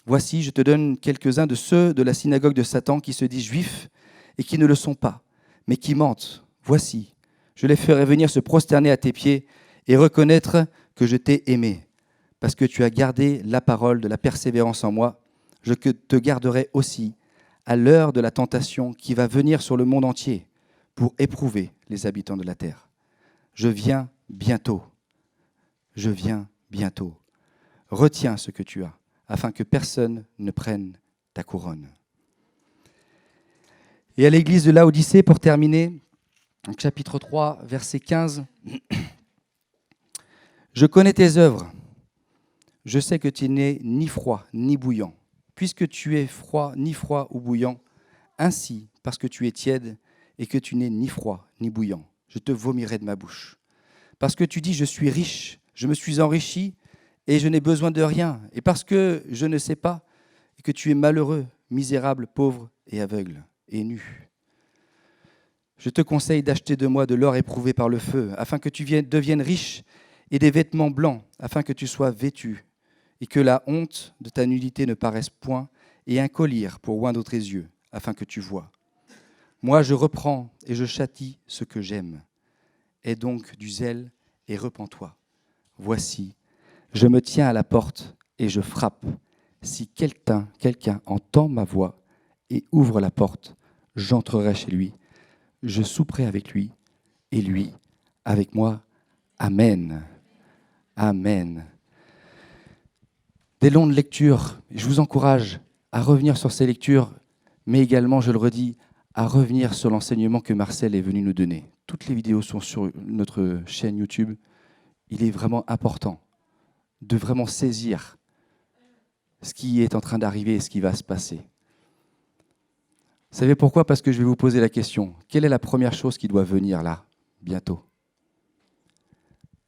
Voici, je te donne quelques-uns de ceux de la synagogue de Satan qui se disent juifs et qui ne le sont pas, mais qui mentent. Voici, je les ferai venir se prosterner à tes pieds et reconnaître que je t'ai aimé, parce que tu as gardé la parole de la persévérance en moi. Je te garderai aussi à l'heure de la tentation qui va venir sur le monde entier pour éprouver les habitants de la terre. Je viens bientôt. Je viens bientôt. Retiens ce que tu as, afin que personne ne prenne ta couronne. » Et à l'église de Laodicée, pour terminer, chapitre 3, verset 15, « Je connais tes œuvres. Je sais que tu n'es ni froid ni bouillant. Puisque tu es froid, ni froid ou bouillant, ainsi, parce que tu es tiède et que tu n'es ni froid ni bouillant, je te vomirai de ma bouche. Parce que tu dis, je suis riche, je me suis enrichi et je n'ai besoin de rien. Et parce que je ne sais pas et que tu es malheureux, misérable, pauvre et aveugle et nu. Je te conseille d'acheter de moi de l'or éprouvé par le feu, afin que tu deviennes riche, et des vêtements blancs, afin que tu sois vêtu, et que la honte de ta nudité ne paraisse point, et un collier pour oindre tes yeux, afin que tu vois. Moi, je reprends et je châtie ce que j'aime. Aie donc du zèle et repens-toi. Voici, je me tiens à la porte et je frappe. Si quelqu'un entend ma voix et ouvre la porte, j'entrerai chez lui, je souperai avec lui, et lui avec moi. Amen. Amen. Des longues lectures, je vous encourage à revenir sur ces lectures, mais également, je le redis, à revenir sur l'enseignement que Marcel est venu nous donner. Toutes les vidéos sont sur notre chaîne YouTube. Il est vraiment important de vraiment saisir ce qui est en train d'arriver et ce qui va se passer. Vous savez pourquoi? Parce que je vais vous poser la question. Quelle est la première chose qui doit venir là, bientôt?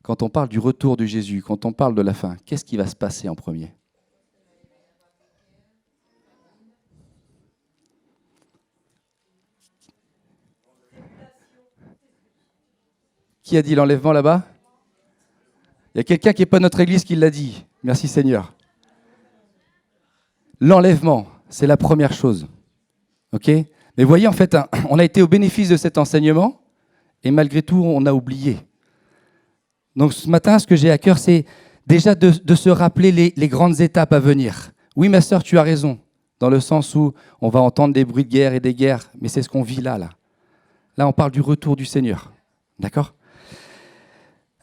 Quand on parle du retour de Jésus, quand on parle de la fin, qu'est-ce qui va se passer en premier? Qui a dit l'enlèvement là-bas? Il y a quelqu'un qui n'est pas notre église qui l'a dit. Merci Seigneur. L'enlèvement, c'est la première chose. Ok? Mais voyez, en fait, on a été au bénéfice de cet enseignement et malgré tout, on a oublié. Donc ce matin, ce que j'ai à cœur, c'est déjà de se rappeler les grandes étapes à venir. Oui, ma sœur, tu as raison, dans le sens où on va entendre des bruits de guerre et des guerres, mais c'est ce qu'on vit là. Là, on parle du retour du Seigneur. D'accord?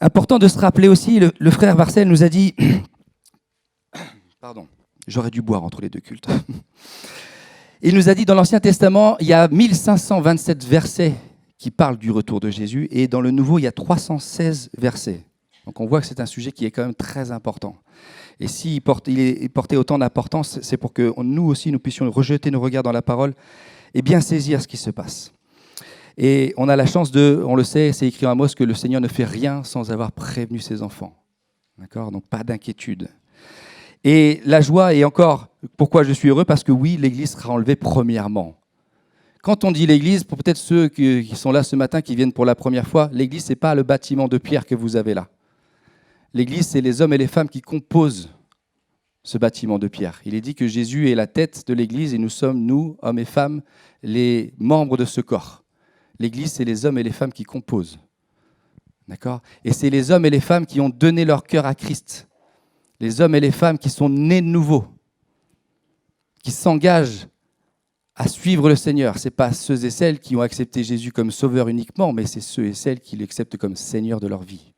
Important de se rappeler aussi, le frère Marcel nous a dit... Pardon, j'aurais dû boire entre les deux cultes. Il nous a dit dans l'Ancien Testament, il y a 1527 versets qui parlent du retour de Jésus, et dans le Nouveau, il y a 316 versets. Donc on voit que c'est un sujet qui est quand même très important. Et s'il portait autant d'importance, c'est pour que nous aussi, nous puissions rejeter nos regards dans la parole et bien saisir ce qui se passe. Et on a la chance on le sait, c'est écrit en Amos, que le Seigneur ne fait rien sans avoir prévenu ses enfants. D'accord? Donc pas d'inquiétude. Et la joie, et encore, pourquoi je suis heureux? Parce que oui, l'Église sera enlevée premièrement. Quand on dit l'Église, pour peut-être ceux qui sont là ce matin, qui viennent pour la première fois, l'Église, ce n'est pas le bâtiment de pierre que vous avez là. L'Église, c'est les hommes et les femmes qui composent ce bâtiment de pierre. Il est dit que Jésus est la tête de l'Église et nous sommes, nous, hommes et femmes, les membres de ce corps. L'Église, c'est les hommes et les femmes qui composent. D'accord? Et c'est les hommes et les femmes qui ont donné leur cœur à Christ. Les hommes et les femmes qui sont nés de nouveau, qui s'engagent à suivre le Seigneur. Ce n'est pas ceux et celles qui ont accepté Jésus comme sauveur uniquement, mais c'est ceux et celles qui l'acceptent comme Seigneur de leur vie.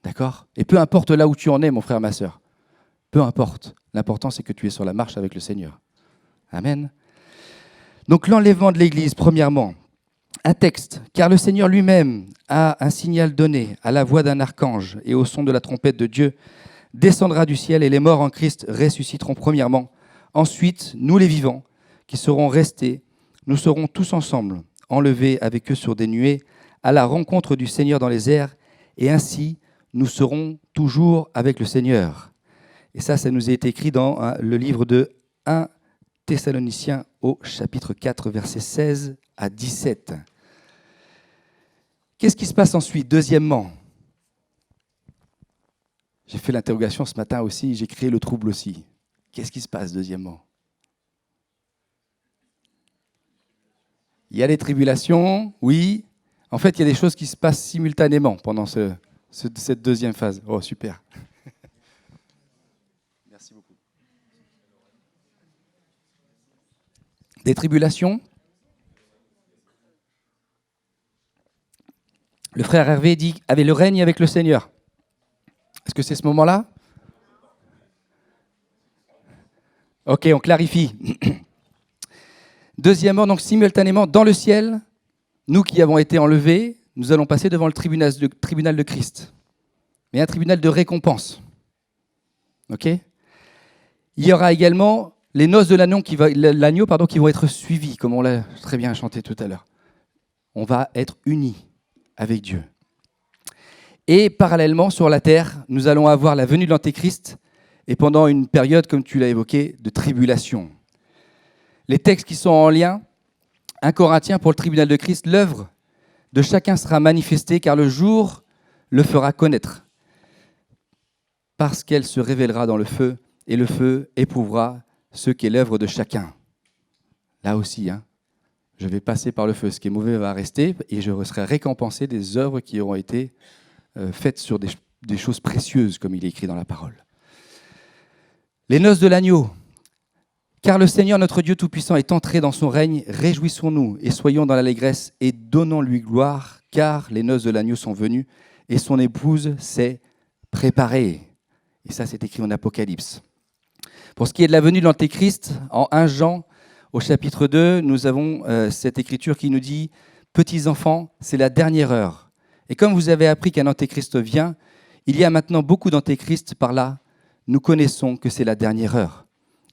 D'accord? Et peu importe là où tu en es, mon frère, ma sœur, peu importe. L'important, c'est que tu es sur la marche avec le Seigneur. Amen. Donc l'enlèvement de l'Église, premièrement. Un texte, car le Seigneur lui-même a un signal donné à la voix d'un archange et au son de la trompette de Dieu, descendra du ciel et les morts en Christ ressusciteront premièrement. Ensuite, nous les vivants, qui seront restés, nous serons tous ensemble, enlevés avec eux sur des nuées, à la rencontre du Seigneur dans les airs, et ainsi nous serons toujours avec le Seigneur. Et ça nous est écrit dans le livre de 1 Thessaloniciens au chapitre 4, versets 16 à 17. Qu'est-ce qui se passe ensuite? Deuxièmement, j'ai fait l'interrogation ce matin aussi, j'ai créé le trouble aussi. Qu'est-ce qui se passe deuxièmement? Il y a des tribulations, oui. En fait, il y a des choses qui se passent simultanément pendant cette deuxième phase. Oh, super. Merci beaucoup. Des tribulations. Le frère Hervé dit « avait le règne avec le Seigneur ». Est-ce que c'est ce moment-là? Ok, on clarifie. Deuxièmement, donc simultanément, dans le ciel, nous qui avons été enlevés, nous allons passer devant le tribunal de Christ. Mais un tribunal de récompense. Ok? Il y aura également les noces de l'agneau qui vont être suivies, comme on l'a très bien chanté tout à l'heure. On va être unis avec Dieu. Et parallèlement, sur la terre, nous allons avoir la venue de l'Antéchrist et pendant une période, comme tu l'as évoqué, de tribulation. Les textes qui sont en lien, 1 Corinthiens pour le tribunal de Christ, l'œuvre de chacun sera manifestée car le jour le fera connaître. Parce qu'elle se révélera dans le feu et le feu éprouvera ce qu'est l'œuvre de chacun. Là aussi, je vais passer par le feu. Ce qui est mauvais va rester et je serai récompensé des œuvres qui auront été faites sur des choses précieuses, comme il est écrit dans la parole. Les noces de l'agneau. Car le Seigneur notre Dieu Tout-Puissant est entré dans son règne, réjouissons-nous et soyons dans l'allégresse et donnons-lui gloire, car les noces de l'agneau sont venues et son épouse s'est préparée. Et ça, c'est écrit en Apocalypse. Pour ce qui est de la venue de l'Antéchrist, en 1 Jean, au chapitre 2, nous avons cette écriture qui nous dit « Petits enfants, c'est la dernière heure. Et comme vous avez appris qu'un Antéchrist vient, il y a maintenant beaucoup d'Antéchrists par là. Nous connaissons que c'est la dernière heure.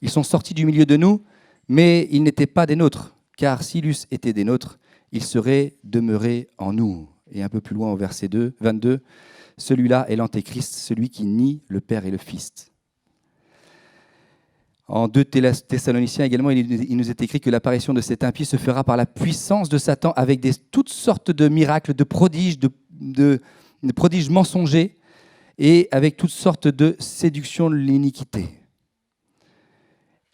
Ils sont sortis du milieu de nous, mais ils n'étaient pas des nôtres, car s'ils eussent été des nôtres, ils seraient demeurés en nous. » Et un peu plus loin au verset 22, « Celui-là est l'Antéchrist, celui qui nie le Père et le Fils. » En 2 Thessaloniciens également, il nous est écrit que l'apparition de cet impie se fera par la puissance de Satan avec toutes sortes de miracles, de prodiges, de prodiges mensongers et avec toutes sortes de séductions de l'iniquité.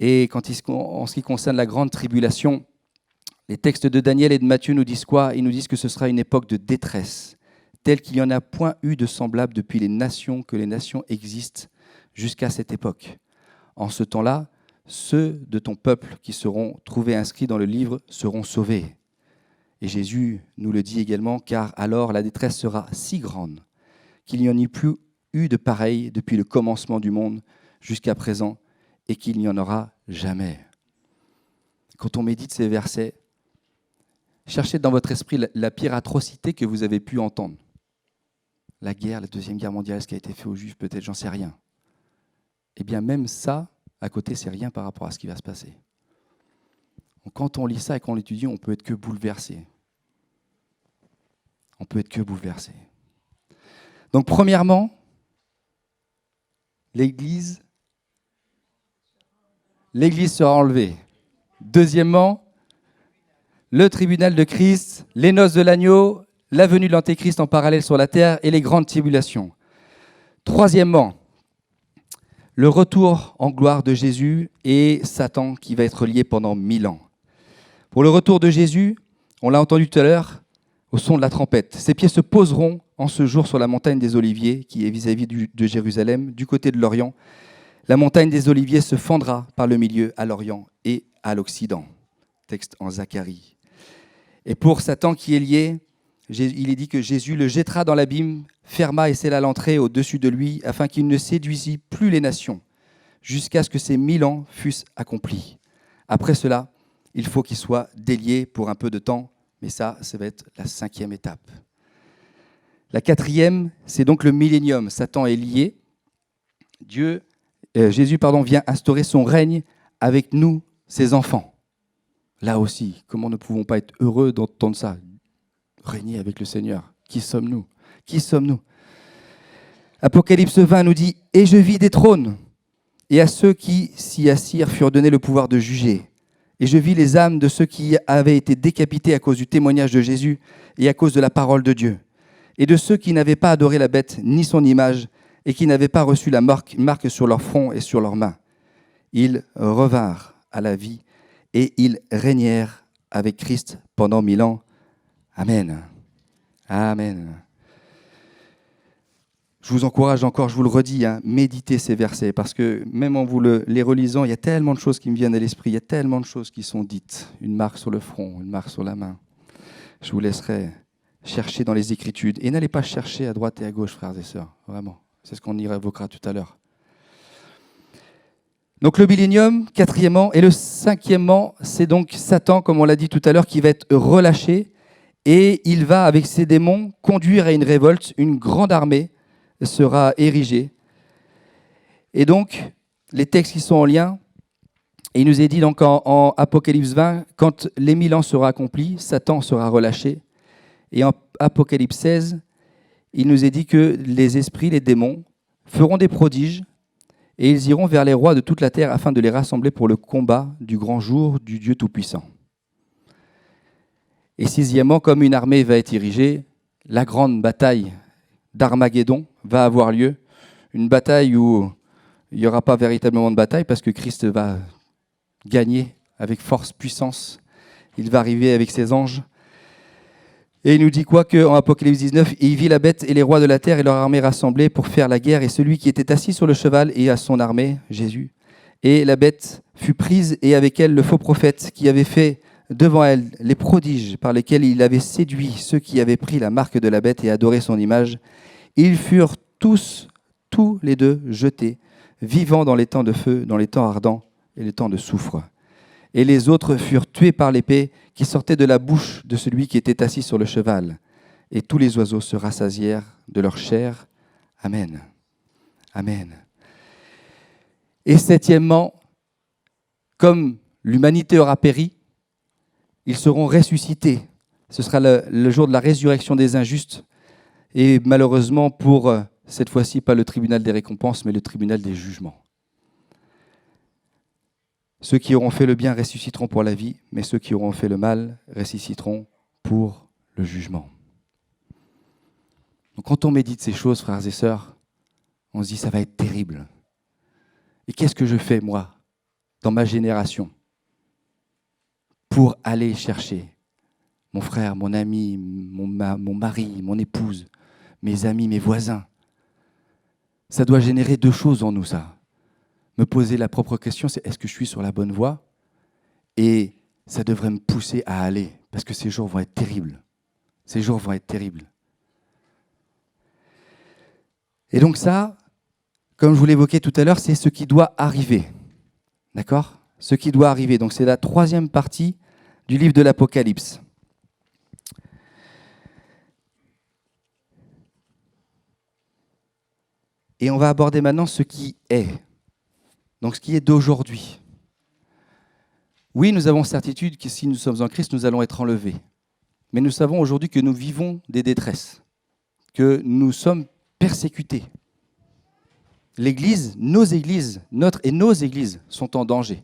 Et en ce qui concerne la grande tribulation, les textes de Daniel et de Matthieu nous disent quoi ? Ils nous disent que ce sera une époque de détresse, telle qu'il n'y en a point eu de semblable depuis que les nations existent jusqu'à cette époque. En ce temps-là, ceux de ton peuple qui seront trouvés inscrits dans le livre seront sauvés. Et Jésus nous le dit également, car alors la détresse sera si grande qu'il n'y en ait plus eu de pareil depuis le commencement du monde jusqu'à présent et qu'il n'y en aura jamais. Quand on médite ces versets, cherchez dans votre esprit la pire atrocité que vous avez pu entendre. La guerre, la Deuxième Guerre mondiale, ce qui a été fait aux Juifs, peut-être, j'en sais rien. Eh bien, même ça, à côté, c'est rien par rapport à ce qui va se passer. Donc, quand on lit ça et qu'on l'étudie, on peut être que bouleversé. On peut être que bouleversé. Donc, premièrement, l'Église sera enlevée. Deuxièmement, le tribunal de Christ, les noces de l'agneau, la venue de l'Antéchrist en parallèle sur la terre et les grandes tribulations. Troisièmement, le retour en gloire de Jésus et Satan qui va être lié pendant 1000 ans. Pour le retour de Jésus, on l'a entendu tout à l'heure, au son de la trompette. Ses pieds se poseront en ce jour sur la montagne des Oliviers, qui est vis-à-vis de Jérusalem, du côté de l'Orient. La montagne des Oliviers se fendra par le milieu à l'Orient et à l'Occident. Texte en Zacharie. Et pour Satan qui est lié, il est dit que Jésus le jettera dans l'abîme, ferma et scella l'entrée au-dessus de lui, afin qu'il ne séduisît plus les nations, jusqu'à ce que ces 1000 ans fussent accomplis. Après cela, il faut qu'il soit délié pour un peu de temps, mais ça va être la 5e étape. La 4e, c'est donc le millénium. Satan est lié. Jésus vient instaurer son règne avec nous, ses enfants. Là aussi, comment ne pouvons pas être heureux d'entendre ça ? Régner avec le Seigneur. Qui sommes-nous ? Qui sommes-nous ? Apocalypse 20 nous dit « Et je vis des trônes, et à ceux qui s'y assirent furent donnés le pouvoir de juger. Et je vis les âmes de ceux qui avaient été décapités à cause du témoignage de Jésus et à cause de la parole de Dieu, et de ceux qui n'avaient pas adoré la bête ni son image, et qui n'avaient pas reçu la marque sur leur front et sur leurs mains. Ils revinrent à la vie, et ils régnèrent avec Christ pendant 1000 ans. Amen. Amen. Je vous encourage encore, je vous le redis, méditez ces versets, parce que même en vous les relisant, il y a tellement de choses qui me viennent à l'esprit, il y a tellement de choses qui sont dites. Une marque sur le front, une marque sur la main. Je vous laisserai chercher dans les Écritures. Et n'allez pas chercher à droite et à gauche, frères et sœurs, vraiment. C'est ce qu'on y évoquera tout à l'heure. Donc le millénium, 4e, et le 5e, c'est donc Satan, comme on l'a dit tout à l'heure, qui va être relâché, et il va, avec ses démons, conduire à une révolte. Une grande armée sera érigée. Et donc, les textes qui sont en lien, et il nous est dit donc en Apocalypse 20, quand les 1000 ans seront accomplis, Satan sera relâché. Et en Apocalypse 16, il nous est dit que les esprits, les démons, feront des prodiges, et ils iront vers les rois de toute la terre afin de les rassembler pour le combat du grand jour du Dieu Tout-Puissant. Et 6e, comme une armée va être érigée, la grande bataille d'Armageddon va avoir lieu. Une bataille où il n'y aura pas véritablement de bataille parce que Christ va gagner avec force, puissance. Il va arriver avec ses anges. Et il nous dit quoi ? Qu'en Apocalypse 19, il vit la bête et les rois de la terre et leur armée rassemblés pour faire la guerre. Et celui qui était assis sur le cheval et à son armée, Jésus, Et la bête fut prise, et avec elle le faux prophète qui avait fait devant elle les prodiges par lesquels il avait séduit ceux qui avaient pris la marque de la bête et adoré son image. Ils furent tous les deux jetés, vivants dans les temps de feu, dans les temps ardents et les temps de soufre. Et les autres furent tués par l'épée qui sortait de la bouche de celui qui était assis sur le cheval. Et tous les oiseaux se rassasièrent de leur chair. Amen. Amen. Et septièmement, comme l'humanité aura péri, ils seront ressuscités. Ce sera le jour de la résurrection des injustes. Et malheureusement, pour cette fois-ci, pas le tribunal des récompenses, mais le tribunal des jugements. Ceux qui auront fait le bien ressusciteront pour la vie, mais ceux qui auront fait le mal ressusciteront pour le jugement. Donc quand on médite ces choses, frères et sœurs, on se dit ça va être terrible. Et qu'est-ce que je fais, moi, dans ma génération, pour aller chercher mon frère, mon ami, mon mari, mon épouse, mes amis, mes voisins? Ça doit générer deux choses en nous, ça. Me poser la propre question, c'est est-ce que je suis sur la bonne voie? Et ça devrait me pousser à aller, parce que ces jours vont être terribles. Ces jours vont être terribles. Et donc ça, comme je vous l'évoquais tout à l'heure, c'est ce qui doit arriver. D'accord? Ce qui doit arriver. Donc c'est la troisième partie du livre de l'Apocalypse. Et on va aborder maintenant ce qui est. Donc ce qui est d'aujourd'hui. Oui, nous avons certitude que si nous sommes en Christ, nous allons être enlevés. Mais nous savons aujourd'hui que nous vivons des détresses, que nous sommes persécutés. L'Église, nos églises sont en danger.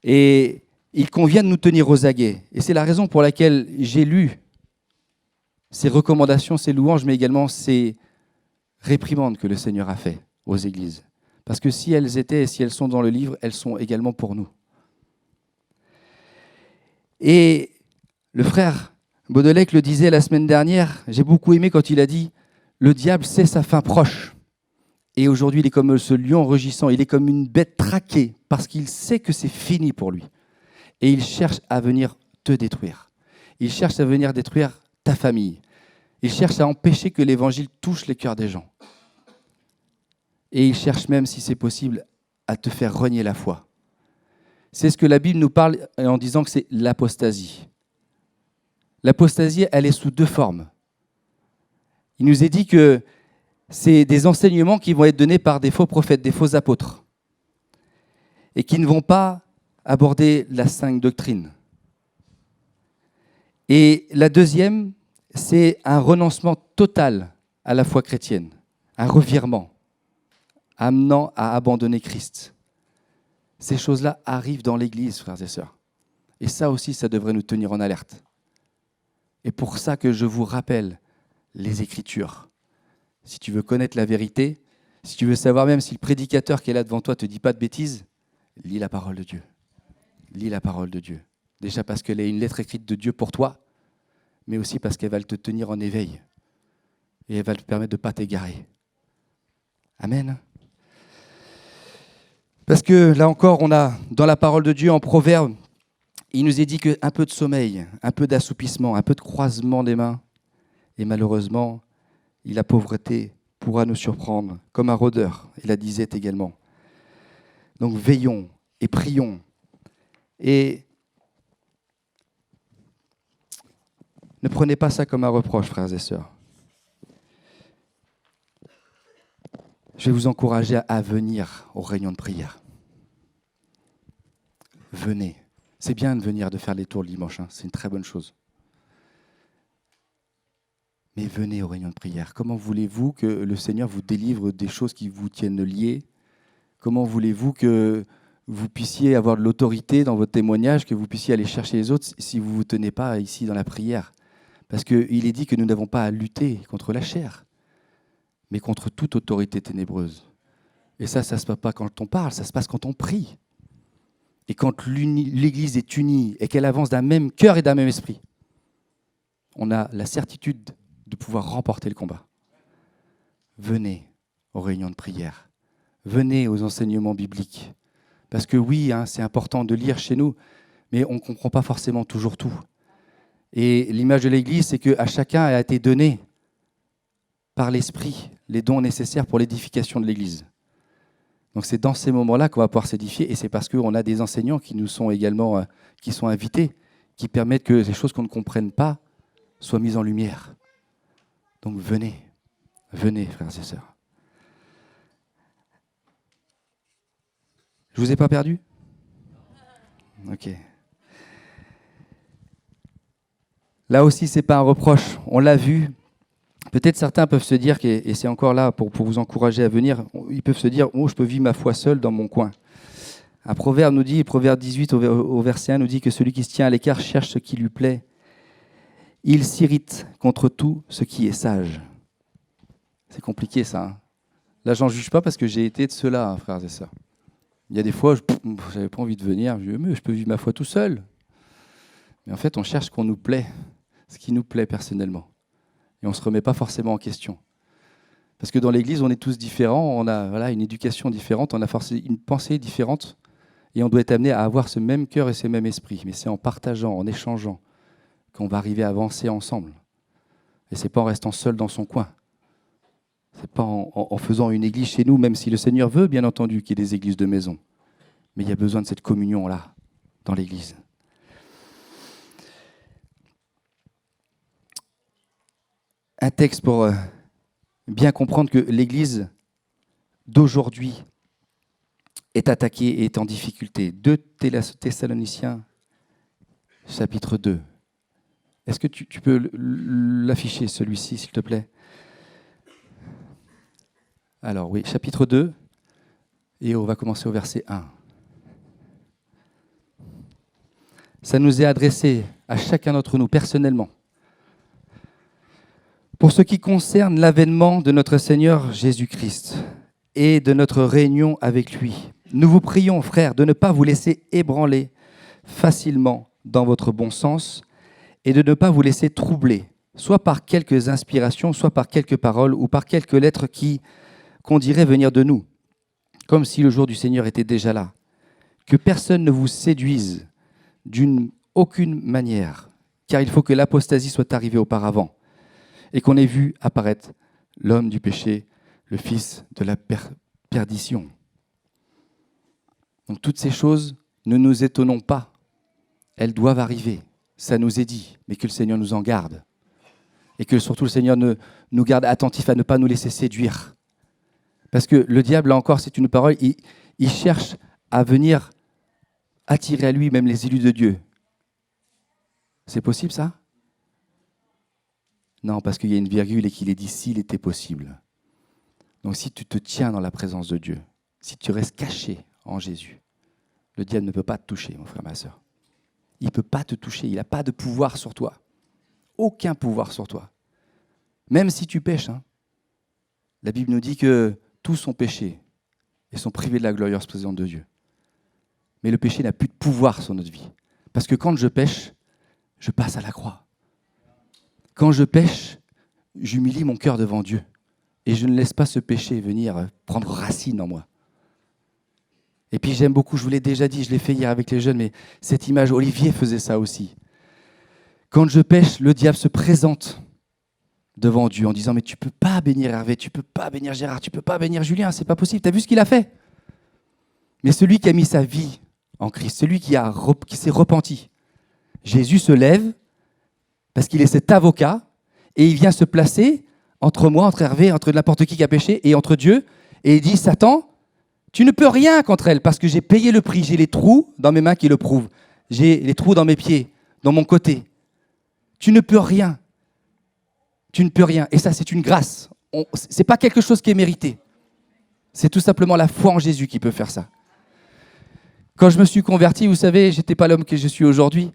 Et il convient de nous tenir aux aguets. Et c'est la raison pour laquelle j'ai lu ces recommandations, ces louanges, mais également ces réprimandes que le Seigneur a fait aux églises. Parce que si elles étaient et si elles sont dans le livre, elles sont également pour nous. Et le frère Baudelec le disait la semaine dernière, j'ai beaucoup aimé quand il a dit « Le diable sait sa fin proche ». Et aujourd'hui, il est comme ce lion rugissant, il est comme une bête traquée parce qu'il sait que c'est fini pour lui. Et il cherche à venir te détruire. Il cherche à venir détruire ta famille. Il cherche à empêcher que l'évangile touche les cœurs des gens. Et il cherche même, si c'est possible, à te faire renier la foi. C'est ce que la Bible nous parle en disant que c'est l'apostasie. L'apostasie, elle est sous deux formes. Il nous est dit que c'est des enseignements qui vont être donnés par des faux prophètes, des faux apôtres, et qui ne vont pas aborder la sainte doctrine. Et la deuxième, c'est un renoncement total à la foi chrétienne, un revirement, amenant à abandonner Christ. Ces choses-là arrivent dans l'Église, frères et sœurs. Et ça aussi, ça devrait nous tenir en alerte. Et pour ça que je vous rappelle les Écritures. Si tu veux connaître la vérité, si tu veux savoir même si le prédicateur qui est là devant toi ne te dit pas de bêtises, lis la parole de Dieu. Lis la parole de Dieu. Déjà parce qu'elle est une lettre écrite de Dieu pour toi, mais aussi parce qu'elle va te tenir en éveil. Et elle va te permettre de ne pas t'égarer. Amen. Parce que là encore, on a dans la parole de Dieu, en Proverbe, il nous est dit qu'un peu de sommeil, un peu d'assoupissement, un peu de croisement des mains, et malheureusement, la pauvreté pourra nous surprendre, comme un rôdeur, et la disette également. Donc veillons et prions. Et ne prenez pas ça comme un reproche, frères et sœurs. Je vais vous encourager à venir aux réunions de prière. Venez. C'est bien de venir, de faire les tours le dimanche, hein. C'est une très bonne chose. Mais venez aux réunions de prière. Comment voulez-vous que le Seigneur vous délivre des choses qui vous tiennent liés? Comment voulez-vous que vous puissiez avoir de l'autorité dans votre témoignage, que vous puissiez aller chercher les autres si vous ne vous tenez pas ici dans la prière? Parce qu'il est dit que nous n'avons pas à lutter contre la chair, mais contre toute autorité ténébreuse. Et ça ne se passe pas quand on parle, ça se passe quand on prie. Et quand l'Église est unie et qu'elle avance d'un même cœur et d'un même esprit, on a la certitude de pouvoir remporter le combat. Venez aux réunions de prière. Venez aux enseignements bibliques. Parce que oui, c'est important de lire chez nous, mais on ne comprend pas forcément toujours tout. Et l'image de l'Église, c'est qu'à chacun a été donné par l'Esprit les dons nécessaires pour l'édification de l'Église. Donc c'est dans ces moments-là qu'on va pouvoir s'édifier, et c'est parce qu'on a des enseignants qui nous sont également qui sont invités, qui permettent que les choses qu'on ne comprenne pas soient mises en lumière. Donc venez, frères et sœurs. Je vous ai pas perdu ? Ok. Là aussi, c'est pas un reproche. On l'a vu. Peut-être certains peuvent se dire, et c'est encore là pour vous encourager à venir, ils peuvent se dire, oh, je peux vivre ma foi seul dans mon coin. Un proverbe nous dit, proverbe 18 au verset 1 nous dit que celui qui se tient à l'écart cherche ce qui lui plaît. Il s'irrite contre tout ce qui est sage. C'est compliqué ça. Là, j'en juge pas parce que j'ai été de ceux-là, frères et sœurs. Il y a des fois, je n'avais pas envie de venir, je peux vivre ma foi tout seul. Mais en fait, on cherche ce qu'on nous plaît, ce qui nous plaît personnellement. Et on ne se remet pas forcément en question. Parce que dans l'Église, on est tous différents, on a une éducation différente, on a une pensée différente, et on doit être amené à avoir ce même cœur et ce même esprit. Mais c'est en partageant, en échangeant, qu'on va arriver à avancer ensemble. Et ce n'est pas en restant seul dans son coin. Ce n'est pas en faisant une église chez nous, même si le Seigneur veut, bien entendu, qu'il y ait des églises de maison. Mais il y a besoin de cette communion-là, dans l'Église. Un texte pour bien comprendre que l'Église d'aujourd'hui est attaquée et est en difficulté. 2 Thessaloniciens, chapitre 2. Est-ce que tu peux l'afficher, celui-ci, s'il te plaît ? Alors oui, chapitre 2, et on va commencer au verset 1. Ça nous est adressé à chacun d'entre nous, personnellement. Pour ce qui concerne l'avènement de notre Seigneur Jésus-Christ et de notre réunion avec lui, nous vous prions, frères, de ne pas vous laisser ébranler facilement dans votre bon sens et de ne pas vous laisser troubler, soit par quelques inspirations, soit par quelques paroles ou par quelques lettres qu'on dirait venir de nous, comme si le jour du Seigneur était déjà là. Que personne ne vous séduise d'une aucune manière, car il faut que l'apostasie soit arrivée auparavant, et qu'on ait vu apparaître l'homme du péché, le fils de la perdition. Donc toutes ces choses, ne nous étonnons pas, elles doivent arriver, ça nous est dit, mais que le Seigneur nous en garde, et que surtout le Seigneur nous garde attentifs à ne pas nous laisser séduire. Parce que le diable, là encore, c'est une parole, il cherche à venir attirer à lui même les élus de Dieu. C'est possible ça ? Non, parce qu'il y a une virgule et qu'il est dit « s'il était possible ». Donc si tu te tiens dans la présence de Dieu, si tu restes caché en Jésus, le diable ne peut pas te toucher, mon frère, ma sœur. Il ne peut pas te toucher, il n'a pas de pouvoir sur toi. Aucun pouvoir sur toi. Même si tu pèches. La Bible nous dit que tous ont péché et sont privés de la glorieuse présence de Dieu. Mais le péché n'a plus de pouvoir sur notre vie. Parce que quand je pêche, je passe à la croix. Quand je pêche, j'humilie mon cœur devant Dieu. Et je ne laisse pas ce péché venir prendre racine en moi. Et puis j'aime beaucoup, je vous l'ai déjà dit, je l'ai fait hier avec les jeunes, mais cette image, Olivier faisait ça aussi. Quand je pêche, le diable se présente devant Dieu en disant « mais tu ne peux pas bénir Hervé, tu ne peux pas bénir Gérard, tu ne peux pas bénir Julien, c'est pas possible, tu as vu ce qu'il a fait ?» Mais celui qui a mis sa vie en Christ, celui qui s'est repenti, Jésus se lève parce qu'il est cet avocat et il vient se placer entre moi, entre Hervé, entre n'importe qui a péché et entre Dieu, et il dit « Satan, tu ne peux rien contre elle parce que j'ai payé le prix, j'ai les trous dans mes mains qui le prouvent, j'ai les trous dans mes pieds, dans mon côté. Tu ne peux rien. Tu ne peux rien. » Et ça, c'est une grâce. Ce n'est pas quelque chose qui est mérité. C'est tout simplement la foi en Jésus qui peut faire ça. Quand je me suis converti, vous savez, je n'étais pas l'homme que je suis aujourd'hui.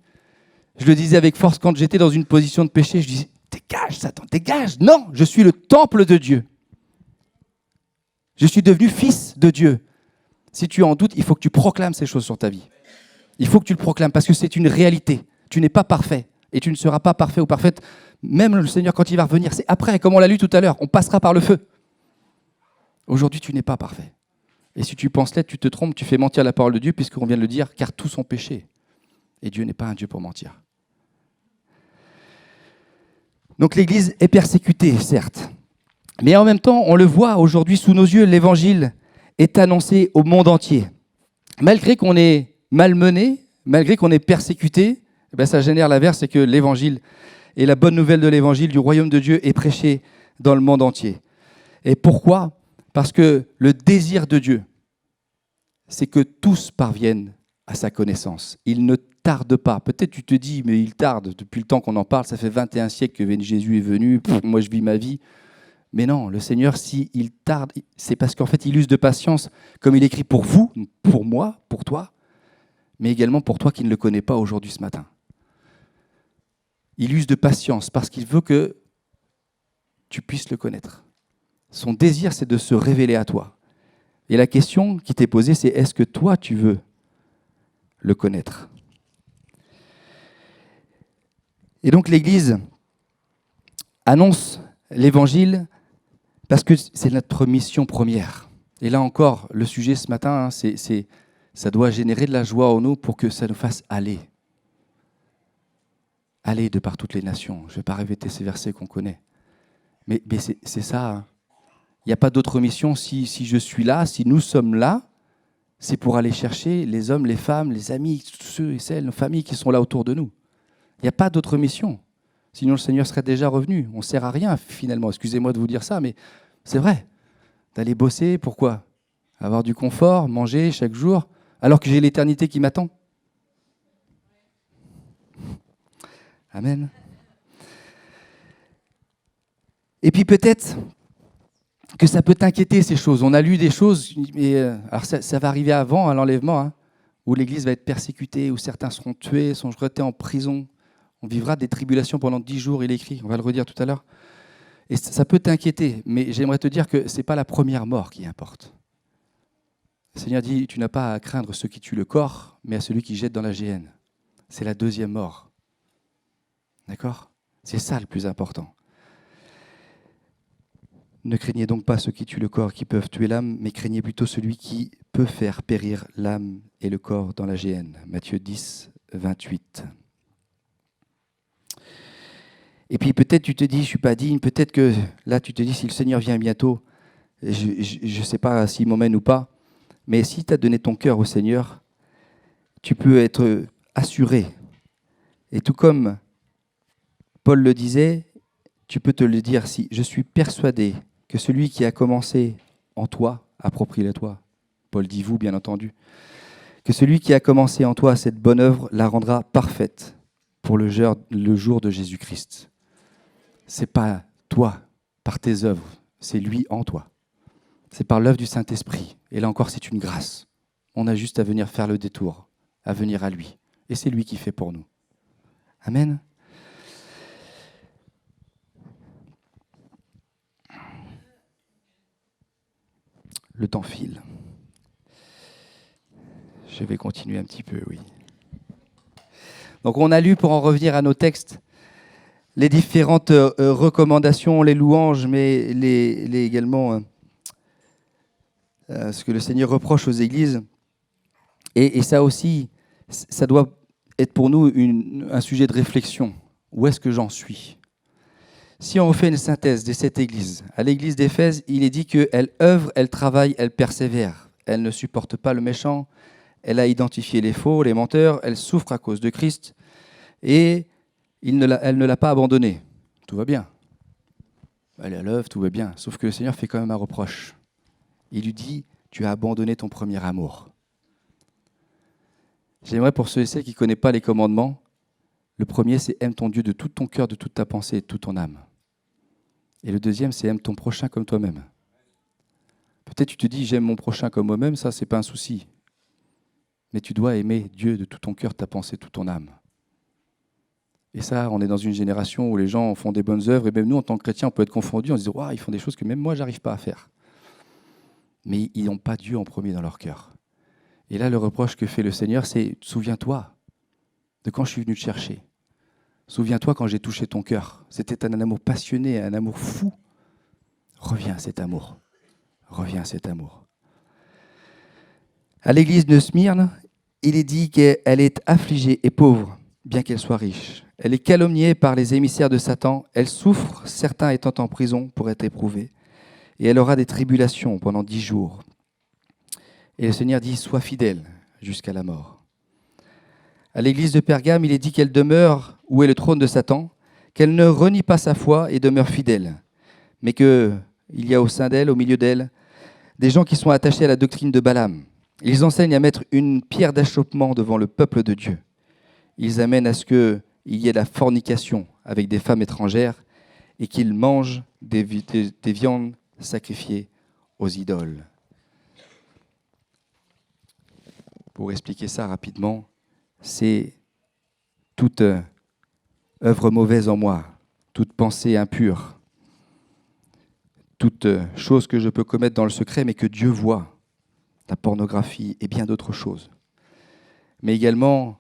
Je le disais avec force, quand j'étais dans une position de péché, je disais « Dégage, Satan, dégage !» Non, je suis le temple de Dieu. Je suis devenu fils de Dieu. Si tu es en doute, il faut que tu proclames ces choses sur ta vie. Il faut que tu le proclames parce que c'est une réalité. Tu n'es pas parfait et tu ne seras pas parfait ou parfaite. Même le Seigneur, quand il va revenir, c'est après, comme on l'a lu tout à l'heure, on passera par le feu. Aujourd'hui, tu n'es pas parfait. Et si tu penses l'être, tu te trompes, tu fais mentir la parole de Dieu, puisqu'on vient de le dire, car tous sont péchés. Et Dieu n'est pas un Dieu pour mentir. Donc l'Église est persécutée, certes. Mais en même temps, on le voit aujourd'hui sous nos yeux, l'Évangile est annoncé au monde entier. Malgré qu'on est malmené, malgré qu'on est persécuté, ça génère l'inverse, c'est que l'Évangile et la bonne nouvelle de l'Évangile du royaume de Dieu est prêchée dans le monde entier. Et pourquoi ? Parce que le désir de Dieu, c'est que tous parviennent à sa connaissance. Il ne tarde pas. Peut-être tu te dis, mais il tarde. Depuis le temps qu'on en parle, ça fait 21 siècles que Jésus est venu. Moi, je vis ma vie. Mais non, le Seigneur, s'il tarde, c'est parce qu'en fait, il use de patience, comme il écrit pour vous, pour moi, pour toi, mais également pour toi qui ne le connais pas aujourd'hui ce matin. Il use de patience parce qu'il veut que tu puisses le connaître. Son désir, c'est de se révéler à toi. Et la question qui t'est posée, c'est est-ce que toi, tu veux le connaître ? Et donc l'Église annonce l'Évangile parce que c'est notre mission première. Et là encore, le sujet ce matin, ça doit générer de la joie en nous pour que ça nous fasse aller. Aller de par toutes les nations. Je ne vais pas répéter ces versets qu'on connaît. Mais c'est ça. Hein. Il n'y a pas d'autre mission. Si je suis là, si nous sommes là, c'est pour aller chercher les hommes, les femmes, les amis, tous ceux et celles, nos familles qui sont là autour de nous. Il n'y a pas d'autre mission. Sinon, le Seigneur serait déjà revenu. On ne sert à rien, finalement. Excusez-moi de vous dire ça, mais c'est vrai. D'aller bosser, pourquoi ? Avoir du confort, manger chaque jour, alors que j'ai l'éternité qui m'attend. Amen. Et puis peut-être que ça peut t'inquiéter, ces choses. On a lu des choses, mais alors ça va arriver avant, à l'enlèvement, hein, où l'Église va être persécutée, où certains seront tués, sont jetés en prison. On vivra des tribulations pendant 10 jours, il écrit, on va le redire tout à l'heure. Et ça peut t'inquiéter, mais j'aimerais te dire que ce n'est pas la première mort qui importe. Le Seigneur dit, tu n'as pas à craindre ceux qui tuent le corps, mais à celui qui jette dans la géhenne. C'est la deuxième mort. D'accord ? C'est ça le plus important. Ne craignez donc pas ceux qui tuent le corps, qui peuvent tuer l'âme, mais craignez plutôt celui qui peut faire périr l'âme et le corps dans la géhenne. Matthieu 10, 28. Et puis peut-être tu te dis, je ne suis pas digne, peut-être que là tu te dis, si le Seigneur vient bientôt, je ne sais pas s'il m'emmène ou pas, mais si tu as donné ton cœur au Seigneur, tu peux être assuré. Et tout comme Paul le disait, tu peux te le dire, si je suis persuadé que celui qui a commencé en toi, approprie-le-toi, Paul dit vous bien entendu, que celui qui a commencé en toi cette bonne œuvre la rendra parfaite pour le jour de Jésus-Christ. Ce n'est pas toi, par tes œuvres, c'est lui en toi. C'est par l'œuvre du Saint-Esprit. Et là encore, c'est une grâce. On a juste à venir faire le détour, à venir à lui. Et c'est lui qui fait pour nous. Amen. Le temps file. Je vais continuer un petit peu, oui. Donc on a lu, pour en revenir à nos textes, les différentes recommandations, les louanges, mais les également ce que le Seigneur reproche aux églises. Et ça aussi, ça doit être pour nous un sujet de réflexion. Où est-ce que j'en suis ? Si on refait une synthèse de cette église, à l'église d'Éphèse, il est dit qu'elle œuvre, elle travaille, elle persévère. Elle ne supporte pas le méchant, elle a identifié les faux, les menteurs, elle souffre à cause de Christ et elle ne l'a pas abandonné. Tout va bien. Elle est à l'œuvre, tout va bien. Sauf que le Seigneur fait quand même un reproche. Il lui dit, tu as abandonné ton premier amour. J'aimerais pour ceux et celles qui ne connaissent pas les commandements, le premier c'est aime ton Dieu de tout ton cœur, de toute ta pensée et de toute ton âme. Et le deuxième c'est aime ton prochain comme toi-même. Peut-être tu te dis j'aime mon prochain comme moi-même, ça c'est pas un souci. Mais tu dois aimer Dieu de tout ton cœur, ta pensée, toute ton âme. Et ça, on est dans une génération où les gens font des bonnes œuvres, et même nous, en tant que chrétiens, on peut être confondus en se disant waouh, ils font des choses que même moi, j'arrive pas à faire. Mais ils n'ont pas Dieu en premier dans leur cœur. Et là, le reproche que fait le Seigneur, c'est souviens-toi de quand je suis venu te chercher. Souviens-toi quand j'ai touché ton cœur. C'était un amour passionné, un amour fou. Reviens à cet amour. Reviens à cet amour. À l'église de Smyrne, il est dit qu'elle est affligée et pauvre, bien qu'elle soit riche. Elle est calomniée par les émissaires de Satan. Elle souffre, certains étant en prison pour être éprouvés. Et elle aura des tribulations pendant 10 jours. Et le Seigneur dit, sois fidèle jusqu'à la mort. À l'église de Pergame, il est dit qu'elle demeure où est le trône de Satan, qu'elle ne renie pas sa foi et demeure fidèle, mais qu'il y a au sein d'elle, au milieu d'elle, des gens qui sont attachés à la doctrine de Balaam. Ils enseignent à mettre une pierre d'achoppement devant le peuple de Dieu. Ils amènent à ce qu'il y ait de la fornication avec des femmes étrangères et qu'ils mangent des viandes sacrifiées aux idoles. Pour expliquer ça rapidement, c'est toute œuvre mauvaise en moi, toute pensée impure, toute chose que je peux commettre dans le secret mais que Dieu voit, la pornographie et bien d'autres choses. Mais également,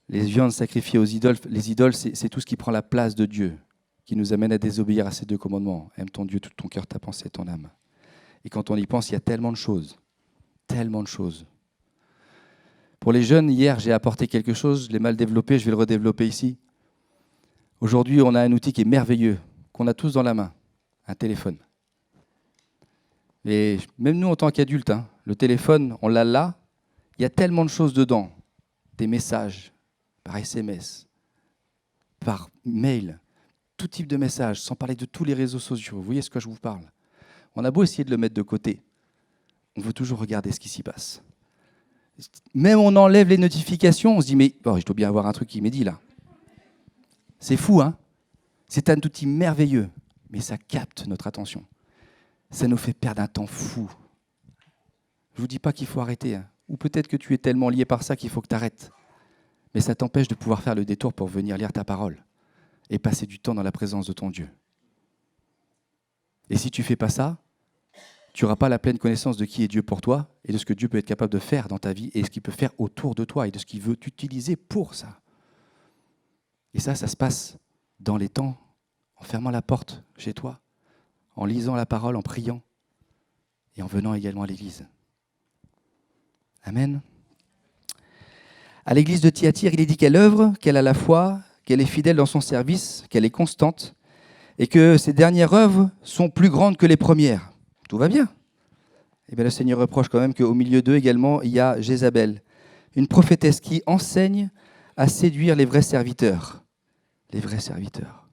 les viandes sacrifiées aux idoles, les idoles, c'est tout ce qui prend la place de Dieu, qui nous amène à désobéir à ces 2 commandements. Aime ton Dieu, tout ton cœur, ta pensée, ton âme. Et quand on y pense, il y a tellement de choses. Tellement de choses. Pour les jeunes, hier, j'ai apporté quelque chose, je l'ai mal développé, je vais le redévelopper ici. Aujourd'hui, on a un outil qui est merveilleux, qu'on a tous dans la main, un téléphone. Et même nous, en tant qu'adultes, le téléphone, on l'a là, il y a tellement de choses dedans, des messages, par SMS, par mail, tout type de messages, sans parler de tous les réseaux sociaux. Vous voyez ce que je vous parle? On a beau essayer de le mettre de côté, on veut toujours regarder ce qui s'y passe. Même on enlève les notifications, on se dit, mais je dois bien avoir un truc qui m'est dit là. C'est fou, hein? C'est un outil merveilleux, mais ça capte notre attention. Ça nous fait perdre un temps fou. Je ne vous dis pas qu'il faut arrêter, ou peut-être que tu es tellement lié par ça qu'il faut que tu arrêtes. Mais ça t'empêche de pouvoir faire le détour pour venir lire ta parole et passer du temps dans la présence de ton Dieu. Et si tu ne fais pas ça, tu n'auras pas la pleine connaissance de qui est Dieu pour toi et de ce que Dieu peut être capable de faire dans ta vie et ce qu'il peut faire autour de toi et de ce qu'il veut t'utiliser pour ça. Et ça se passe dans les temps, en fermant la porte chez toi, en lisant la parole, en priant et en venant également à l'église. Amen. À l'église de Thyatire, il est dit qu'elle œuvre, qu'elle a la foi, qu'elle est fidèle dans son service, qu'elle est constante et que ses dernières œuvres sont plus grandes que les premières. Tout va bien. Et bien le Seigneur reproche quand même qu'au milieu d'eux également, il y a Jézabel, une prophétesse qui enseigne à séduire les vrais serviteurs. Les vrais serviteurs.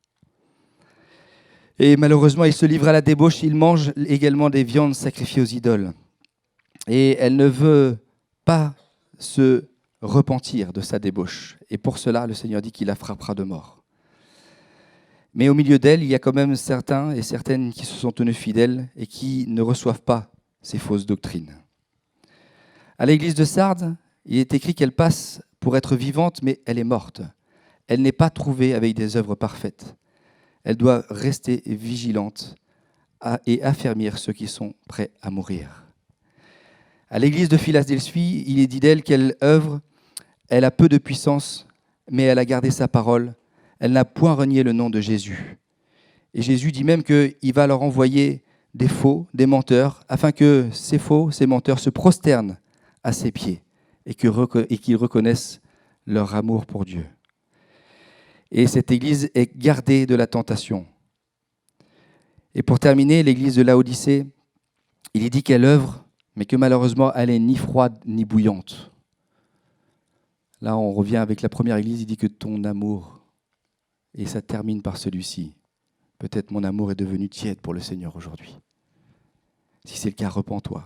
Et malheureusement, il se livre à la débauche, il mange également des viandes sacrifiées aux idoles. Et elle ne veut pas se repentir de sa débauche. Et pour cela, le Seigneur dit qu'il la frappera de mort. Mais au milieu d'elle, il y a quand même certains et certaines qui se sont tenus fidèles et qui ne reçoivent pas ces fausses doctrines. À l'église de Sardes, il est écrit qu'elle passe pour être vivante, mais elle est morte. Elle n'est pas trouvée avec des œuvres parfaites. Elle doit rester vigilante et affermir ceux qui sont prêts à mourir. À l'église de Philadelphie, il est dit d'elle qu'elle œuvre, elle a peu de puissance, mais elle a gardé sa parole. Elle n'a point renié le nom de Jésus. Et Jésus dit même qu'il va leur envoyer des faux, des menteurs, afin que ces faux, ces menteurs se prosternent à ses pieds et qu'ils reconnaissent leur amour pour Dieu. Et cette église est gardée de la tentation. Et pour terminer, l'église de Laodicée, il est dit qu'elle œuvre, mais que malheureusement, elle n'est ni froide ni bouillante. Là, on revient avec la première église, il dit que ton amour, et ça termine par celui-ci. Peut-être mon amour est devenu tiède pour le Seigneur aujourd'hui. Si c'est le cas, repens-toi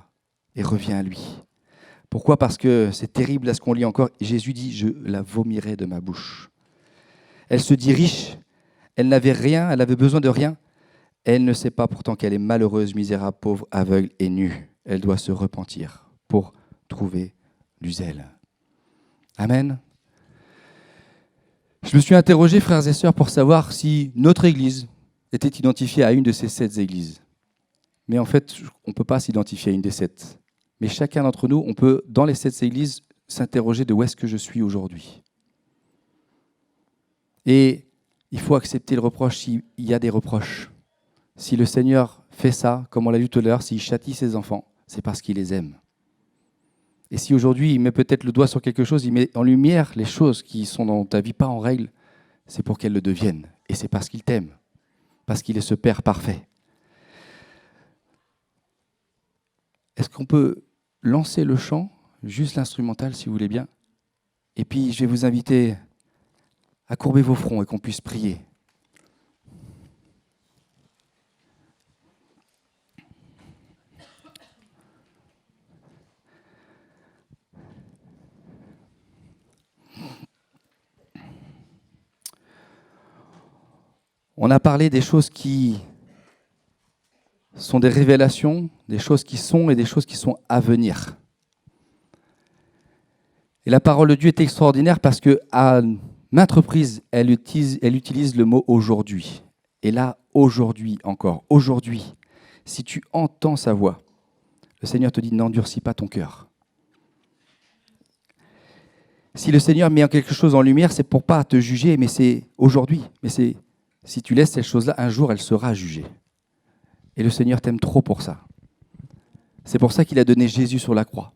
et reviens à lui. Pourquoi ? Parce que c'est terrible à ce qu'on lit encore. Jésus dit, je la vomirai de ma bouche. Elle se dit riche, elle n'avait rien, elle avait besoin de rien. Elle ne sait pas pourtant qu'elle est malheureuse, misérable, pauvre, aveugle et nue. Elle doit se repentir pour trouver du zèle. Amen. Je me suis interrogé, frères et sœurs, pour savoir si notre Église était identifiée à une de ces 7 églises. Mais en fait, on ne peut pas s'identifier à une des 7. Mais chacun d'entre nous, on peut, dans les 7 églises, s'interroger de où est-ce que je suis aujourd'hui. Et il faut accepter le reproche s'il y a des reproches. Si le Seigneur fait ça, comme on l'a lu tout à l'heure, s'il châtie ses enfants, c'est parce qu'il les aime. Et si aujourd'hui, il met peut-être le doigt sur quelque chose, il met en lumière les choses qui sont dans ta vie pas en règle, c'est pour qu'elles le deviennent. Et c'est parce qu'il t'aime, parce qu'il est ce Père parfait. Est-ce qu'on peut lancer le chant, juste l'instrumental si vous voulez bien? Et puis je vais vous inviter à courber vos fronts et qu'on puisse prier. On a parlé des choses qui sont des révélations, des choses qui sont et des choses qui sont à venir. Et la parole de Dieu est extraordinaire parce qu'à maintes reprises, elle utilise le mot « aujourd'hui ». Et là, aujourd'hui encore, aujourd'hui, si tu entends sa voix, le Seigneur te dit « n'endurcis pas ton cœur ». Si le Seigneur met quelque chose en lumière, c'est pour pas te juger, mais c'est aujourd'hui. Mais c'est si tu laisses cette chose-là, un jour, elle sera jugée. Et le Seigneur t'aime trop pour ça. C'est pour ça qu'il a donné Jésus sur la croix.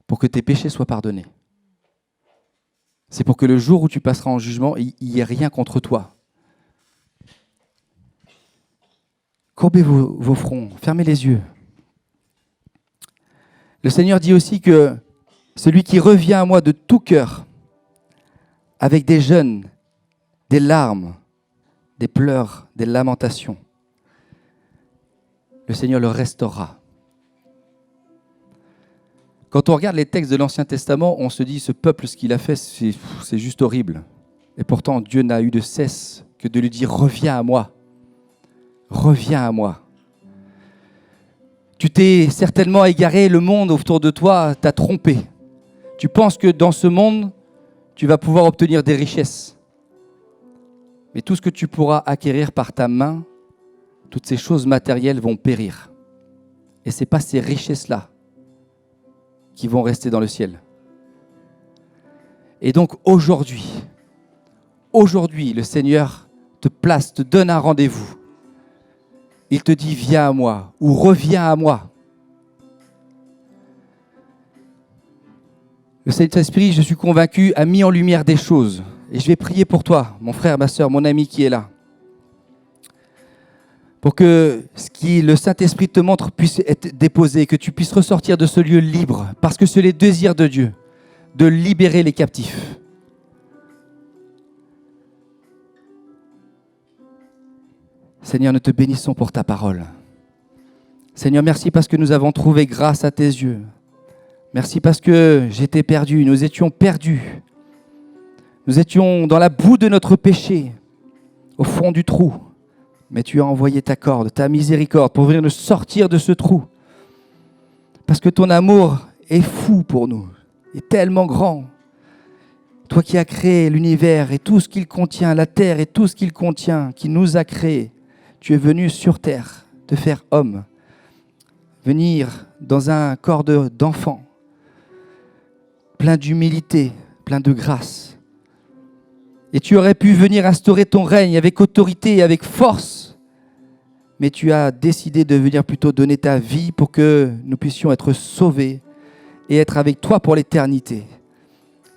Pour que tes péchés soient pardonnés. C'est pour que le jour où tu passeras en jugement, il n'y ait rien contre toi. Courbez vos fronts, fermez les yeux. Le Seigneur dit aussi que celui qui revient à moi de tout cœur, avec des jeûnes, des larmes, des pleurs, des lamentations, le Seigneur le restaurera. Quand on regarde les textes de l'Ancien Testament, on se dit, ce peuple, ce qu'il a fait, c'est juste horrible. Et pourtant, Dieu n'a eu de cesse que de lui dire, reviens à moi. Reviens à moi. Tu t'es certainement égaré, le monde autour de toi t'a trompé. Tu penses que dans ce monde, tu vas pouvoir obtenir des richesses. Mais tout ce que tu pourras acquérir par ta main, toutes ces choses matérielles vont périr. Et ce n'est pas ces richesses-là qui vont rester dans le ciel. Et donc aujourd'hui, le Seigneur te place, te donne un rendez-vous. Il te dit, viens à moi ou reviens à moi. Le Saint-Esprit, je suis convaincu, a mis en lumière des choses. Et je vais prier pour toi, mon frère, ma soeur, mon ami qui est là. Pour que ce qui le Saint-Esprit te montre puisse être déposé, que tu puisses ressortir de ce lieu libre. Parce que c'est le désir de Dieu, de libérer les captifs. Seigneur, nous te bénissons pour ta parole. Seigneur, merci parce que nous avons trouvé grâce à tes yeux. Merci parce que j'étais perdu, nous étions perdus. Nous étions dans la boue de notre péché, au fond du trou. Mais tu as envoyé ta corde, ta miséricorde pour venir nous sortir de ce trou. Parce que ton amour est fou pour nous, est tellement grand. Toi qui as créé l'univers et tout ce qu'il contient, la terre et tout ce qu'il contient, qui nous a créés, tu es venu sur terre te faire homme, venir dans un corps d'enfant, plein d'humilité, plein de grâce. Et tu aurais pu venir instaurer ton règne avec autorité et avec force, mais tu as décidé de venir plutôt donner ta vie pour que nous puissions être sauvés et être avec toi pour l'éternité.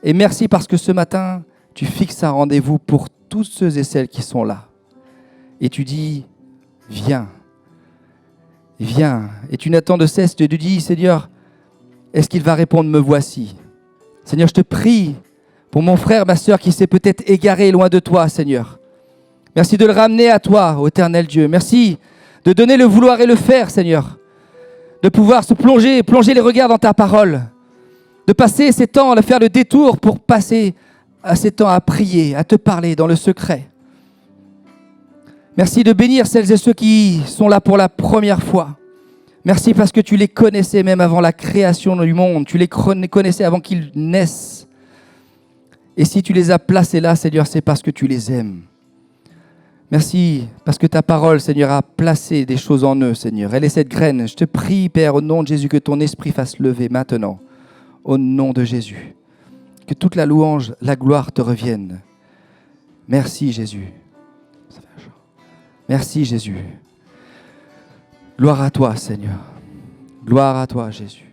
Et merci parce que ce matin, tu fixes un rendez-vous pour tous ceux et celles qui sont là. Et tu dis, viens, viens. Et tu n'attends de cesse, tu te dis, Seigneur, est-ce qu'il va répondre, me voici. Seigneur, je te prie pour mon frère, ma sœur qui s'est peut-être égaré loin de toi, Seigneur. Merci de le ramener à toi, ô éternel Dieu. Merci de donner le vouloir et le faire, Seigneur. De pouvoir se plonger les regards dans ta parole. De passer ces temps, de faire le détour pour passer ces temps à prier, à te parler dans le secret. Merci de bénir celles et ceux qui sont là pour la première fois. Merci parce que tu les connaissais même avant la création du monde. Tu les connaissais avant qu'ils naissent. Et si tu les as placés là, Seigneur, c'est parce que tu les aimes. Merci parce que ta parole, Seigneur, a placé des choses en eux, Seigneur. Elle est cette graine. Je te prie, Père, au nom de Jésus, que ton esprit fasse lever maintenant. Au nom de Jésus. Que toute la louange, la gloire te revienne. Merci, Jésus. Merci, Jésus. Gloire à toi, Seigneur. Gloire à toi, Jésus.